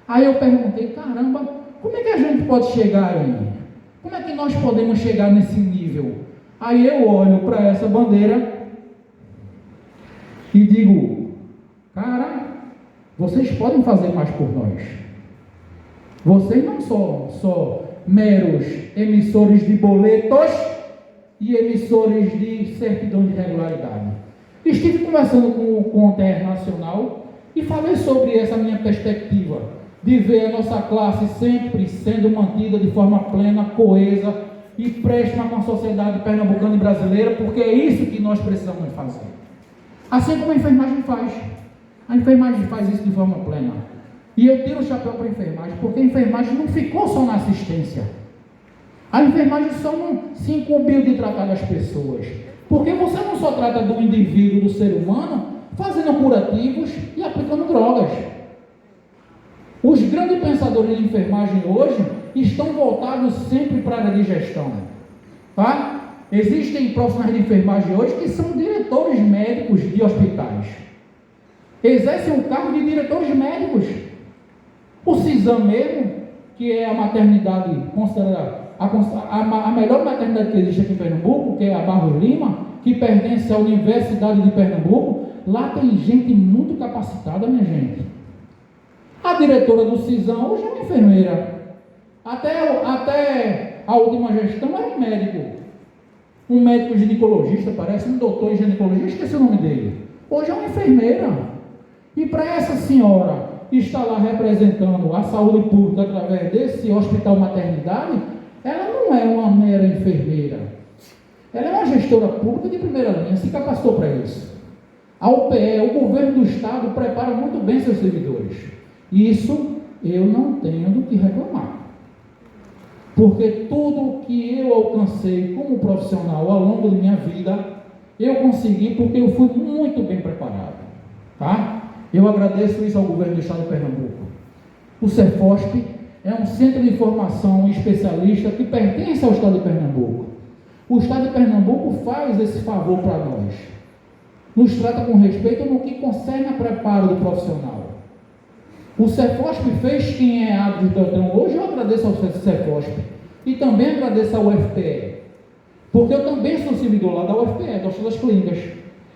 Aí eu perguntei, caramba, como é que a gente pode chegar aí? Como é que nós podemos chegar nesse nível? Aí eu olho para essa bandeira e digo, cara, vocês podem fazer mais por nós. Vocês não são só meros emissores de boletos e emissores de certidão de regularidade. Estive conversando com o CONTER Nacional e falei sobre essa minha perspectiva de ver a nossa classe sempre sendo mantida de forma plena, coesa e próxima com a sociedade pernambucana e brasileira, porque é isso que nós precisamos fazer. Assim como a enfermagem faz. A enfermagem faz isso de forma plena. E eu tiro o chapéu para a enfermagem, porque a enfermagem não ficou só na assistência. A enfermagem só não se incumbiu de tratar das pessoas. Porque você não só trata do indivíduo, do ser humano, fazendo curativos e aplicando drogas. Os grandes pensadores de enfermagem hoje estão voltados sempre para a área de gestão. Tá? Existem profissionais de enfermagem hoje que são diretores médicos de hospitais. Exercem o cargo de diretores médicos. O CISAM mesmo, que é a maternidade considerada a melhor maternidade que existe aqui em Pernambuco, que é a Barros Lima, que pertence à Universidade de Pernambuco, lá tem gente muito capacitada, minha gente. A diretora do CISAM hoje é uma enfermeira. Até a última gestão era um médico ginecologista, parece um doutor ginecologista, esqueci o nome dele. Hoje é uma enfermeira. E para essa senhora estar lá representando a saúde pública através desse hospital maternidade, ela não é uma mera enfermeira. Ela é uma gestora pública de primeira linha, se capacitou para isso. A UPE, o governo do estado, prepara muito bem seus servidores. Isso eu não tenho do que reclamar. Porque tudo que eu alcancei como profissional ao longo da minha vida, eu consegui porque eu fui muito bem preparado. Tá? Eu agradeço isso ao governo do estado de Pernambuco. O Cefosp é um centro de formação especialista que pertence ao estado de Pernambuco. O estado de Pernambuco faz esse favor para nós. Nos trata com respeito no que concerne a preparo do profissional. O Cefosp fez quem é Agros Beltrão hoje, eu agradeço ao Cefosp. E também agradeço ao UFPE. Porque eu também sou servidor lá da UFPE, das Hospitais Clínicas.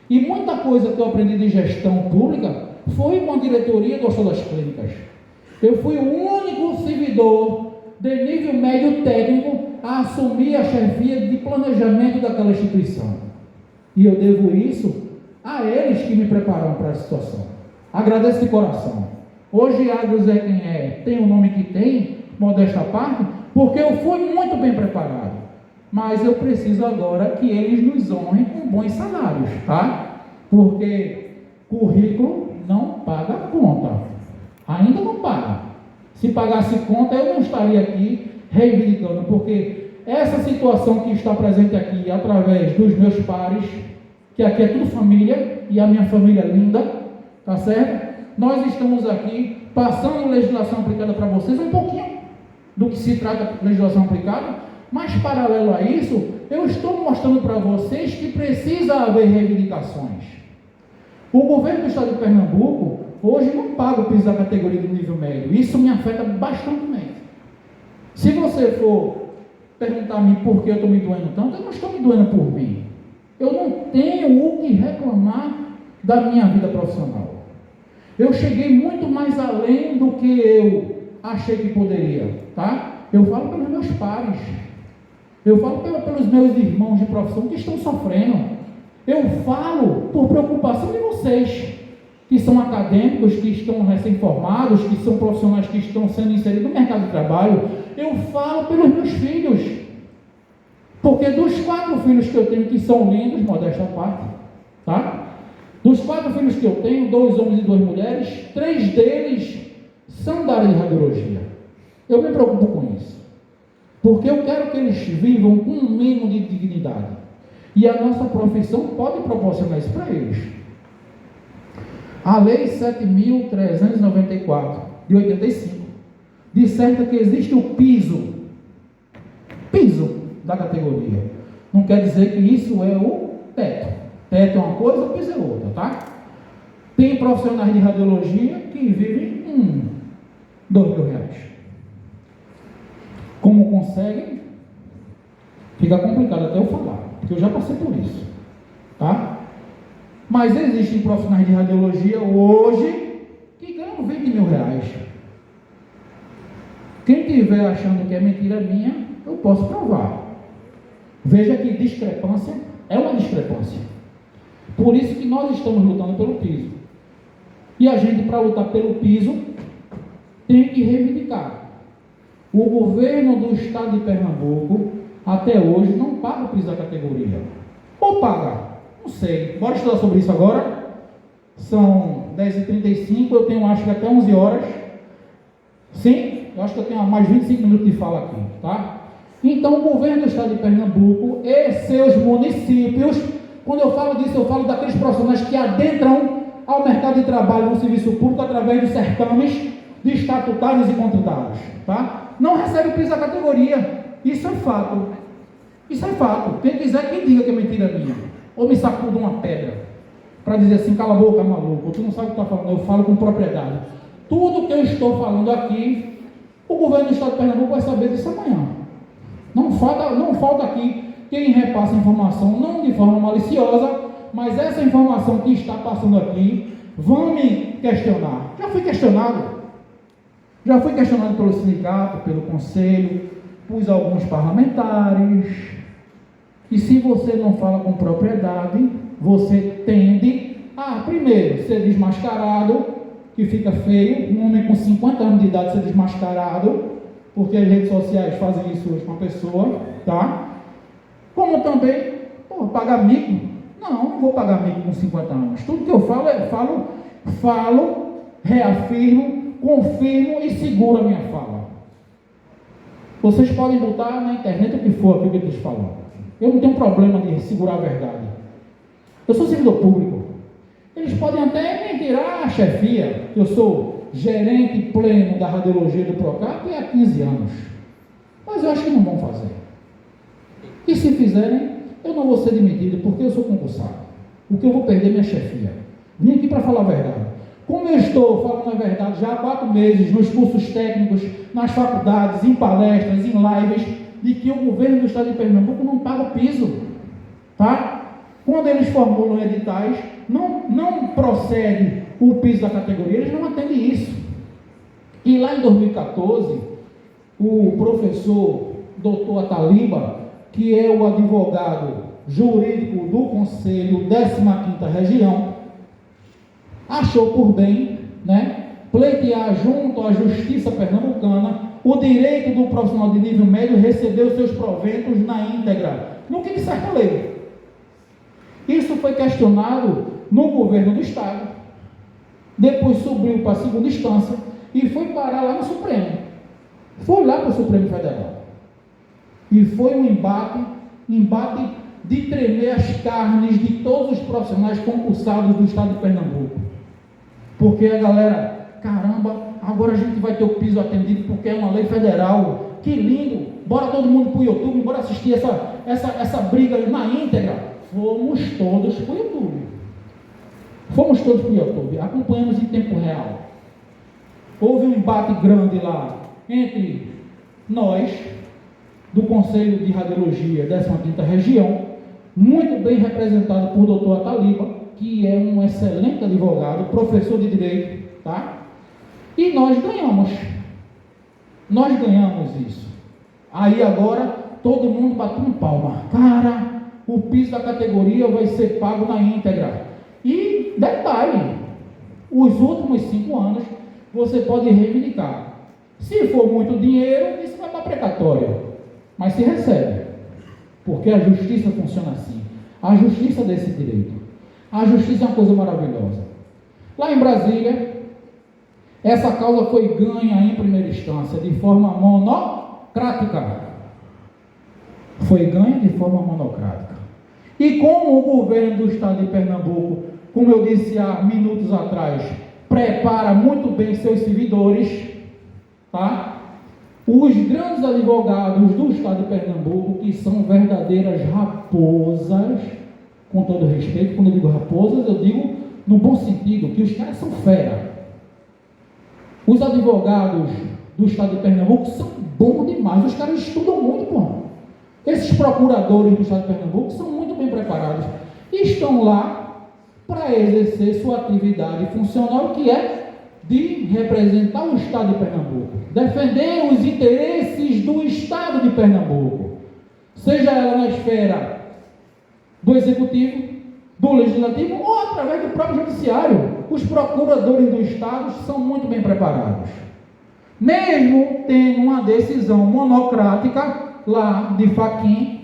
E muita coisa que eu aprendi de gestão pública foi com a diretoria do Hospital das Clínicas. Eu fui o único servidor de nível médio técnico a assumir a chefia de planejamento daquela instituição. E eu devo isso a eles que me prepararam para a situação. Agradeço de coração. Hoje Agros é quem é, tem o nome que tem, modesta parte, porque eu fui muito bem preparado. Mas eu preciso agora que eles nos honrem com bons salários, tá? Porque currículo não paga conta. Ainda não paga. Se pagasse conta, eu não estaria aqui reivindicando, porque essa situação que está presente aqui, através dos meus pares, que aqui é tudo família, e a minha família é linda, tá certo? Nós estamos aqui passando legislação aplicada para vocês, um pouquinho do que se trata de legislação aplicada, mas paralelo a isso, eu estou mostrando para vocês que precisa haver reivindicações. O governo do estado de Pernambuco, hoje não paga o piso da categoria do nível médio, isso me afeta bastantemente. Se você for perguntar a mim por que eu estou me doendo tanto, eu não estou me doendo por mim. Eu não tenho o que reclamar da minha vida profissional. Eu cheguei muito mais além do que eu achei que poderia, tá? Eu falo pelos meus pares. Eu falo pelos meus irmãos de profissão que estão sofrendo. Eu falo por preocupação de vocês, que são acadêmicos, que estão recém-formados, que são profissionais que estão sendo inseridos no mercado de trabalho. Eu falo pelos meus filhos. Porque dos 4 filhos que eu tenho, que são lindos, modesta parte, tá? Dos 4 filhos que eu tenho, 2 homens e 2 mulheres, 3 deles são da área de radiologia. Eu me preocupo com isso. Porque eu quero que eles vivam com um mínimo de dignidade. E a nossa profissão pode proporcionar isso para eles. A Lei 7.394, de 85, disserta que existe o piso da categoria. Não quer dizer que isso é o teto. Teto é uma coisa, o piso é outra, tá? Tem profissionais de radiologia que vivem R$2.000. Como conseguem? Fica complicado até eu falar, porque eu já passei por isso, tá? Mas existem profissionais de radiologia hoje que ganham R$20.000. Quem estiver achando que é mentira minha, eu posso provar. Veja que discrepância é uma discrepância. Por isso que nós estamos lutando pelo piso. E a gente, para lutar pelo piso, tem que reivindicar. O governo do estado de Pernambuco, até hoje, não paga o piso da categoria. Ou paga? Não sei. Bora estudar sobre isso agora. São 10h35, eu tenho acho que até 11 horas. Sim, eu acho que eu tenho mais 25 minutos de fala aqui, tá? Então, o governo do estado de Pernambuco e seus municípios, quando eu falo disso, eu falo daqueles profissionais que adentram ao mercado de trabalho no serviço público através de certames de estatutários e contratados, tá? Não recebe o piso da categoria. Isso é fato. Isso é fato. Quem quiser, quem diga que é mentira minha. Ou me sacuda uma pedra para dizer assim, cala a boca, maluco, tu não sabe o que está falando, eu falo com propriedade. Tudo que eu estou falando aqui, o governo do estado de Pernambuco vai saber disso amanhã. Não falta aqui quem repassa a informação, não de forma maliciosa, mas essa informação que está passando aqui, vão me questionar. Já fui questionado pelo sindicato, pelo conselho, por alguns parlamentares. E se você não fala com propriedade, você tende a, primeiro, ser desmascarado, que fica feio, um homem com 50 anos de idade ser desmascarado, porque as redes sociais fazem isso hoje com a pessoa, tá? Como também, pagar mico. Não vou pagar mico com 50 anos. Tudo que eu falo, reafirmo, confirmo e seguro a minha fala. Vocês podem botar na internet o que for aqui que eu estou falando. Eu não tenho problema de segurar a verdade. Eu sou servidor público. Eles podem até me tirar a chefia. Eu sou gerente pleno da radiologia do Procap há 15 anos. Mas eu acho que não vão fazer. E se fizerem, eu não vou ser demitido porque eu sou concursado. Porque eu vou perder minha chefia. Vim aqui para falar a verdade. Como eu estou falando a verdade já há 4 meses nos cursos técnicos, nas faculdades, em palestras, em lives, de que o governo do estado de Pernambuco não paga o piso, tá? Quando eles formulam editais, não procede o piso da categoria, eles não atendem isso. E lá em 2014, o professor Dr. Ataliba, que é o advogado jurídico do Conselho 15ª Região, achou por bem, pleitear junto à Justiça Pernambucana o direito do profissional de nível médio receber os seus proventos na íntegra, no que disser a lei. Isso foi questionado no governo do Estado, depois subiu para a segunda instância e foi parar lá no Supremo. Foi lá para o Supremo Federal. E foi um embate de tremer as carnes de todos os profissionais concursados do Estado de Pernambuco. Porque a galera, caramba, agora a gente vai ter o piso atendido porque é uma lei federal. Que lindo! Bora todo mundo para o YouTube, bora assistir essa briga na íntegra. Fomos todos para o YouTube. Fomos todos para o YouTube. Acompanhamos em tempo real. Houve um embate grande lá entre nós, do Conselho de Radiologia 15ª Região, muito bem representado por Dr. Ataliba, que é um excelente advogado, professor de Direito, tá? E nós ganhamos. Nós ganhamos isso. Aí agora, todo mundo batendo palma. Cara, o piso da categoria vai ser pago na íntegra. E, detalhe, os últimos 5 anos, você pode reivindicar. Se for muito dinheiro, isso vai para precatória. Mas se recebe. Porque a justiça funciona assim. A justiça desse direito. A justiça é uma coisa maravilhosa. Lá em Brasília, essa causa foi ganha em primeira instância de forma monocrática. Foi ganha de forma monocrática. E como o governo do Estado de Pernambuco, como eu disse há minutos atrás, prepara muito bem seus servidores, tá? Os grandes advogados do Estado de Pernambuco, que são verdadeiras raposas, com todo respeito, quando eu digo raposas, eu digo no bom sentido, que os caras são fera. Os advogados do Estado de Pernambuco são bons demais, os caras estudam muito, pô. Esses procuradores do Estado de Pernambuco são muito bem preparados e estão lá para exercer sua atividade funcional, que é de representar o Estado de Pernambuco, defender os interesses do Estado de Pernambuco, seja ela na esfera do Executivo, do Legislativo ou através do próprio Judiciário. Os procuradores do Estado são muito bem preparados. Mesmo tendo uma decisão monocrática lá de Fachin,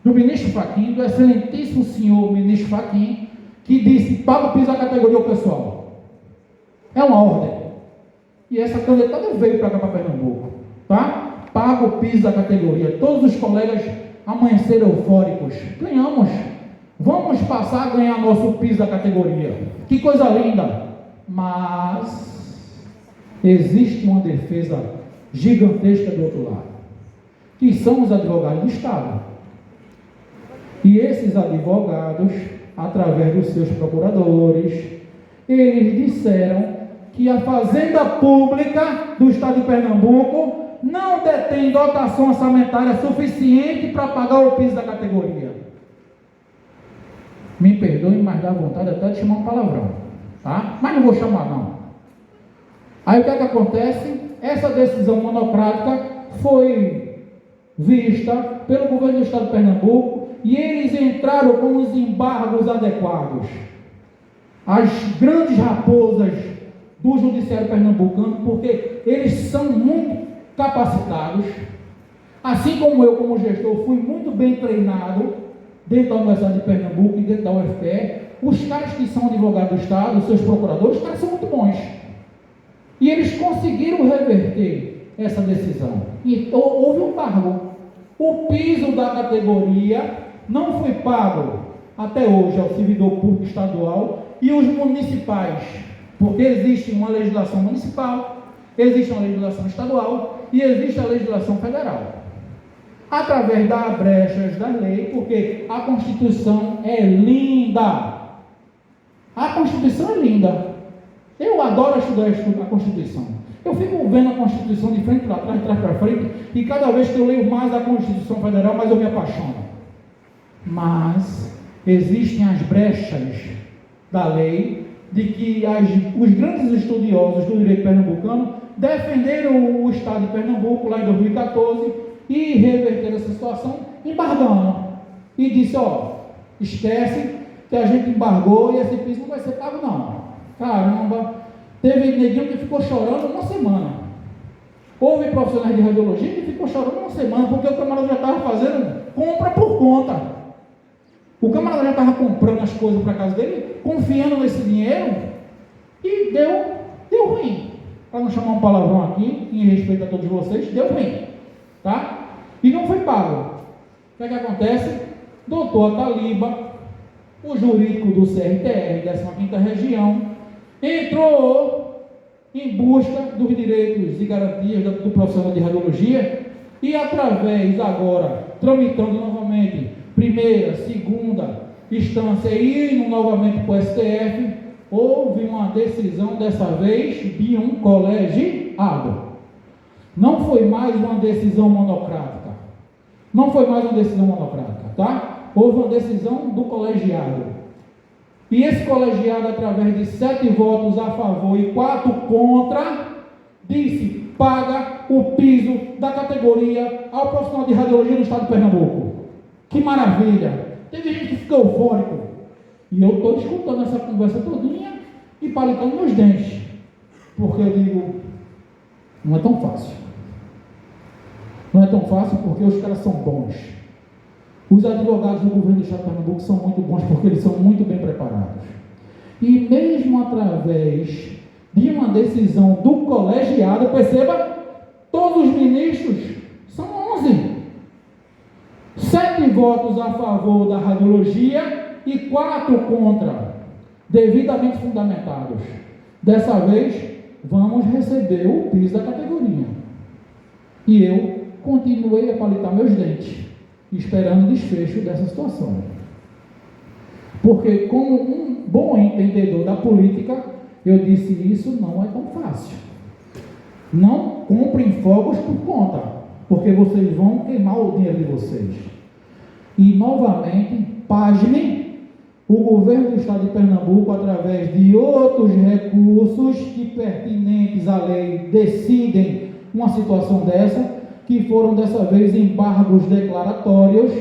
do ministro Fachin, do excelentíssimo senhor ministro Fachin, que disse: paga o piso da categoria ao pessoal. É uma ordem. E essa canetada veio para cá, para Pernambuco. Tá? Paga o piso da categoria. Todos os colegas amanheceram eufóricos. Ganhamos. Vamos passar a ganhar nosso piso da categoria. Que coisa linda. Mas existe uma defesa gigantesca do outro lado, que são os advogados do Estado. E esses advogados, através dos seus procuradores, eles disseram que a Fazenda Pública do Estado de Pernambuco não detém dotação orçamentária suficiente para pagar o piso da categoria. Me perdoem, mas dá vontade até de chamar um palavrão, tá? Mas não vou chamar, não. Aí o que é que acontece? Essa decisão monocrática foi vista pelo governo do Estado de Pernambuco e eles entraram com os embargos adequados. As grandes raposas do judiciário pernambucano, porque eles são muito capacitados, assim como eu, como gestor, fui muito bem treinado dentro da Universidade de Pernambuco e dentro da UFPE. Os caras que são advogados do Estado, os seus procuradores, os caras são muito bons. E eles conseguiram reverter essa decisão. E houve um embargo. O piso da categoria não foi pago até hoje ao servidor público estadual e os municipais, porque existe uma legislação municipal, existe uma legislação estadual e existe a legislação federal. Através das brechas da lei, porque a Constituição é linda. A Constituição é linda. Eu adoro estudar a Constituição. Eu fico vendo a Constituição de frente para trás, de trás para frente, e cada vez que eu leio mais a Constituição Federal, mais eu me apaixono. Mas existem as brechas da lei, de que os grandes estudiosos do direito pernambucano defenderam o Estado de Pernambuco lá em 2014 e reverteram essa situação embargando. E disse: ó, esquece que a gente embargou e esse piso não vai ser pago não. Caramba, Teve neguinho que ficou chorando uma semana. Houve profissionais de radiologia que ficou chorando uma semana, porque o camarada já estava fazendo compra por conta. O camarada já estava comprando as coisas para casa dele, confiando nesse dinheiro, e deu ruim. Para não chamar um palavrão aqui, em respeito a todos vocês, deu ruim. Tá? E não foi pago. O que é que acontece? Doutor Ataliba, o jurídico do CRTR, 15ª região, entrou em busca dos direitos e garantias do profissional de radiologia e através agora, tramitando novamente, primeira, segunda instância e indo novamente para o STF, houve uma decisão dessa vez de um colegiado. Não foi mais uma decisão monocrática. Não foi mais uma decisão monocrática, tá? Houve uma decisão do colegiado. E esse colegiado, através de 7 votos a favor e 4 contra, disse: paga o piso da categoria ao profissional de radiologia do estado de Pernambuco. Que maravilha! Teve gente que ficou eufórico. E eu estou escutando essa conversa todinha e palitando meus dentes. Porque eu digo, não é tão fácil. Não é tão fácil porque os caras são bons. Os advogados do governo do estado de Pernambuco são muito bons porque eles são muito bem preparados. E mesmo através de uma decisão do colegiado, perceba, todos os ministros são 11. 7 votos a favor da radiologia e 4 contra, devidamente fundamentados. Dessa vez, vamos receber o piso da categoria. E eu continuei a palitar meus dentes, esperando o desfecho dessa situação. Porque, como um bom entendedor da política, eu disse: isso não é tão fácil. Não comprem fogos por conta, porque vocês vão queimar o dinheiro de vocês. E, novamente, pasmem, o governo do estado de Pernambuco, através de outros recursos que pertinentes à lei, decidem uma situação dessa, que foram dessa vez embargos declaratórios,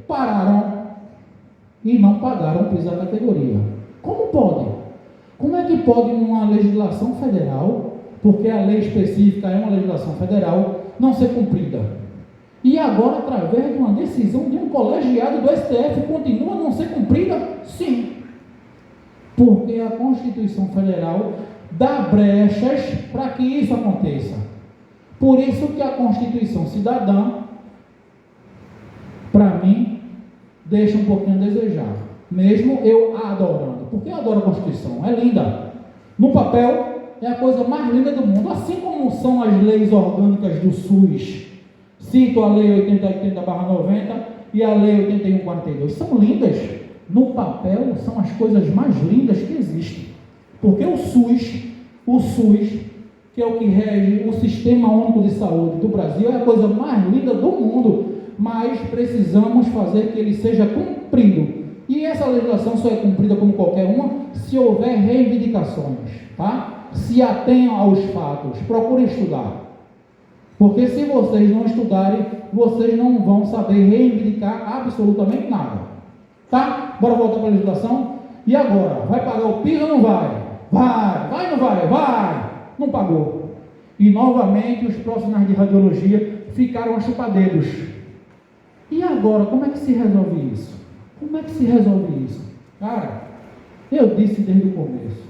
pararam e não pagaram o piso da categoria. Como pode? Como é que pode, numa legislação federal, porque a lei específica é uma legislação federal, não ser cumprida? E agora, através de uma decisão de um colegiado do STF, continua a não ser cumprida? Sim. Porque a Constituição Federal dá brechas para que isso aconteça. Por isso que a Constituição Cidadã, para mim, deixa um pouquinho a desejar. Mesmo eu a adorando. Porque eu adoro a Constituição, é linda. No papel, é a coisa mais linda do mundo. Assim como são as leis orgânicas do SUS. Cito a Lei 8080/90 e a Lei 8142. São lindas. No papel, são as coisas mais lindas que existem. Porque o SUS, que é o que rege o Sistema Único de Saúde do Brasil, é a coisa mais linda do mundo, mas precisamos fazer que ele seja cumprido. E essa legislação só é cumprida como qualquer uma se houver reivindicações, tá? Se atenham aos fatos, procurem estudar. Porque se vocês não estudarem, vocês não vão saber reivindicar absolutamente nada. Tá? Bora voltar para a legislação? E agora? Vai pagar o piso ou não vai? Vai ou não vai? Vai! Não pagou. E novamente os profissionais de radiologia ficaram a chupadedos. E agora, como é que se resolve isso? Como é que se resolve isso? Cara, eu disse desde o começo: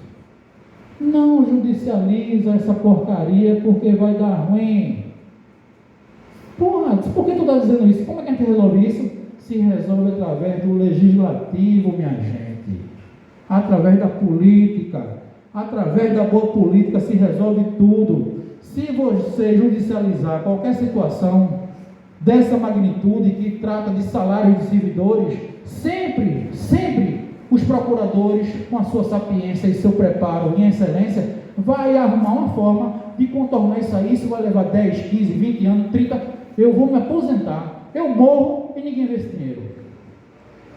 não judicializa essa porcaria porque vai dar ruim. Porra, por que tu está dizendo isso? Como é que a gente resolve isso? Se resolve através do legislativo, minha gente. Através da política. Através da boa política se resolve tudo. Se você judicializar qualquer situação dessa magnitude que trata de salários de servidores, sempre os procuradores, com a sua sapiência e seu preparo em excelência, vai arrumar uma forma de contornar isso aí. Isso vai levar 10, 15, 20 anos, 30, eu vou me aposentar, eu morro e ninguém vê esse dinheiro.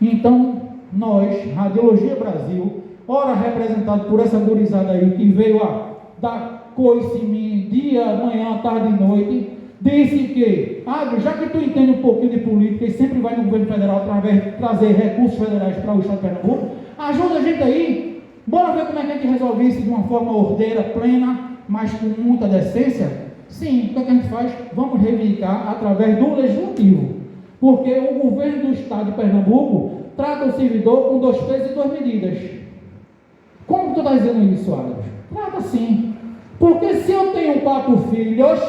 Então, nós, Radiologia Brasil, ora representado por essa gurizada aí, que veio a dar coice em mim, dia, manhã, tarde e noite, disse que, já que tu entende um pouquinho de política e sempre vai no governo federal através de trazer recursos federais para o estado de Pernambuco, ajuda a gente aí, Bora ver como é que a gente resolve isso de uma forma ordeira, plena, mas com muita decência? Sim, o que a gente faz? Vamos reivindicar através do Legislativo. Porque o governo do Estado de Pernambuco trata o servidor com 2 pesos e 2 medidas. Como tu está dizendo isso, Alex? Trata sim. Porque se eu tenho 4 filhos,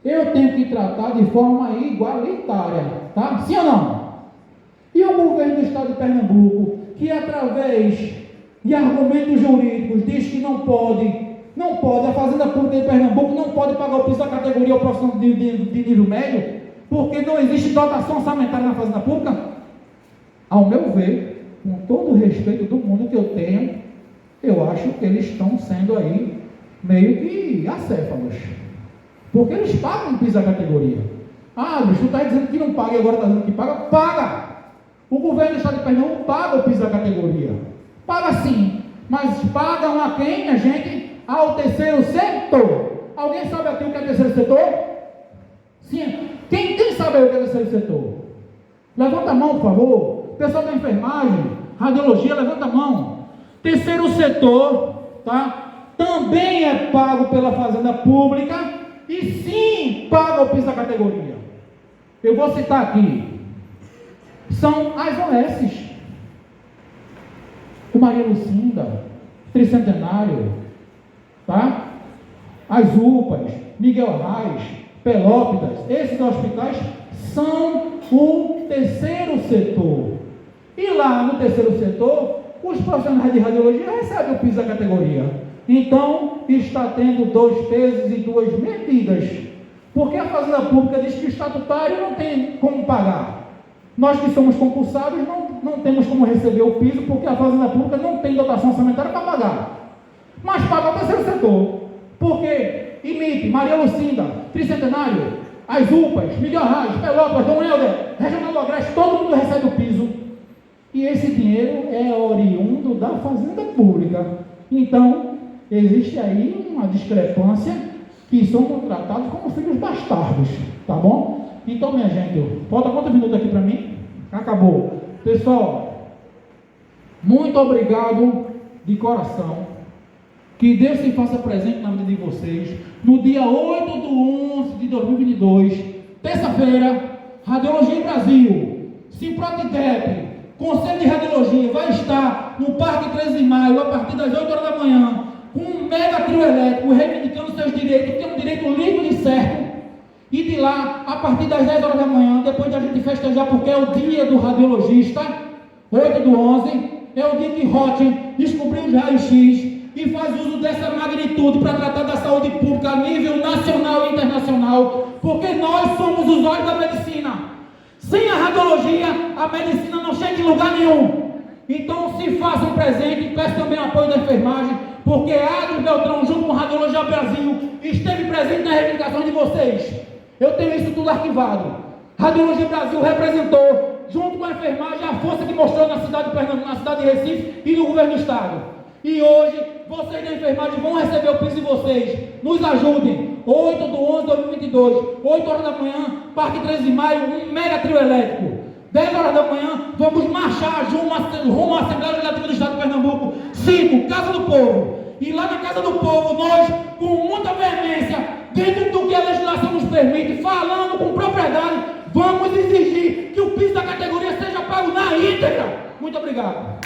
eu tenho que tratar de forma igualitária, tá? Sim ou não? E o governo do Estado de Pernambuco, que através de argumentos jurídicos diz que não pode, a Fazenda Pública de Pernambuco não pode pagar o piso da categoria ao profissional de nível médio, porque não existe dotação orçamentária na Fazenda Pública? Ao meu ver, com todo o respeito do mundo que eu tenho, eu acho que eles estão sendo aí meio que acéfalos. Porque eles pagam o piso da categoria. Ah, bicho, tu está dizendo que não paga e agora está dizendo que paga? Paga! O governo do Estado de Pernambuco paga o piso da categoria. Paga sim, mas pagam a quem, minha gente? Ao terceiro setor. Alguém sabe aqui o que é terceiro setor? Sim. Quem sabe o que é terceiro setor? Levanta a mão, por favor. Pessoal da enfermagem, radiologia, levanta a mão. Terceiro setor, tá? Também é pago pela Fazenda Pública e sim paga o piso da categoria. Eu vou citar aqui. São as OS. O Maria Lucinda, Tricentenário, tá? As UPAs, Miguel Arraes, Pelópidas, esses hospitais são o terceiro setor. E lá no terceiro setor, os profissionais de radiologia recebem o piso da categoria. Então, está tendo 2 pesos e 2 medidas. Porque a Fazenda Pública diz que o estatutário não tem como pagar. Nós que somos concursados não temos como receber o piso, porque a Fazenda Pública não tem dotação orçamentária para pagar. Mas paga o terceiro setor. Porque IMIP, Maria Lucinda, Tricentenário, as UPAs, Miguel Arraes, Pelotas, Dom Helder, Regional do Agreste, todo mundo recebe o piso. E esse dinheiro é oriundo da Fazenda Pública. Então, existe aí uma discrepância que somos tratados como filhos bastardos, tá bom? Então, minha gente, falta quantos minutos aqui para mim? Acabou. Pessoal, muito obrigado de coração. Que Deus se faça presente na vida de vocês. No dia 8/11 de 2022, terça-feira, Radiologia Brasil, Simprotidep, Conselho de Radiologia, vai estar no Parque 13 de Maio, a partir das 8 horas da manhã, com um mega trio elétrico, reivindicando seus direitos, que é um direito livre e certo. E de lá, a partir das 10 horas da manhã, depois da gente festejar, porque é o dia do radiologista, 8/11, é o dia que Rothschild descobriu os raios-x e faz uso dessa magnitude para tratar da saúde pública a nível nacional e internacional, porque nós somos os olhos da medicina. Sem a radiologia, a medicina não chega em lugar nenhum. Então se façam presente e peço também apoio da enfermagem, porque Adriano Beltrão, junto com Radiologia Brasil, esteve presente na reivindicação de vocês. Eu tenho isso tudo arquivado. Radiologia Brasil representou, junto com a enfermagem, a força que mostrou na cidade de Pernambuco, na cidade de Recife e no governo do estado. E hoje, vocês da enfermagem vão receber o piso de vocês. Nos ajudem. 8/11/2022, 8 horas da manhã, Parque 13 de Maio, um mega trio elétrico. 10 horas da manhã, vamos marchar rumo à Assembleia Legislativa do Estado de Pernambuco. 5, Casa do Povo. E lá na Casa do Povo, nós, com muita veemência, dentro do que a legislação nos permite, falando com propriedade, vamos exigir que o piso da categoria seja pago na íntegra. Muito obrigado.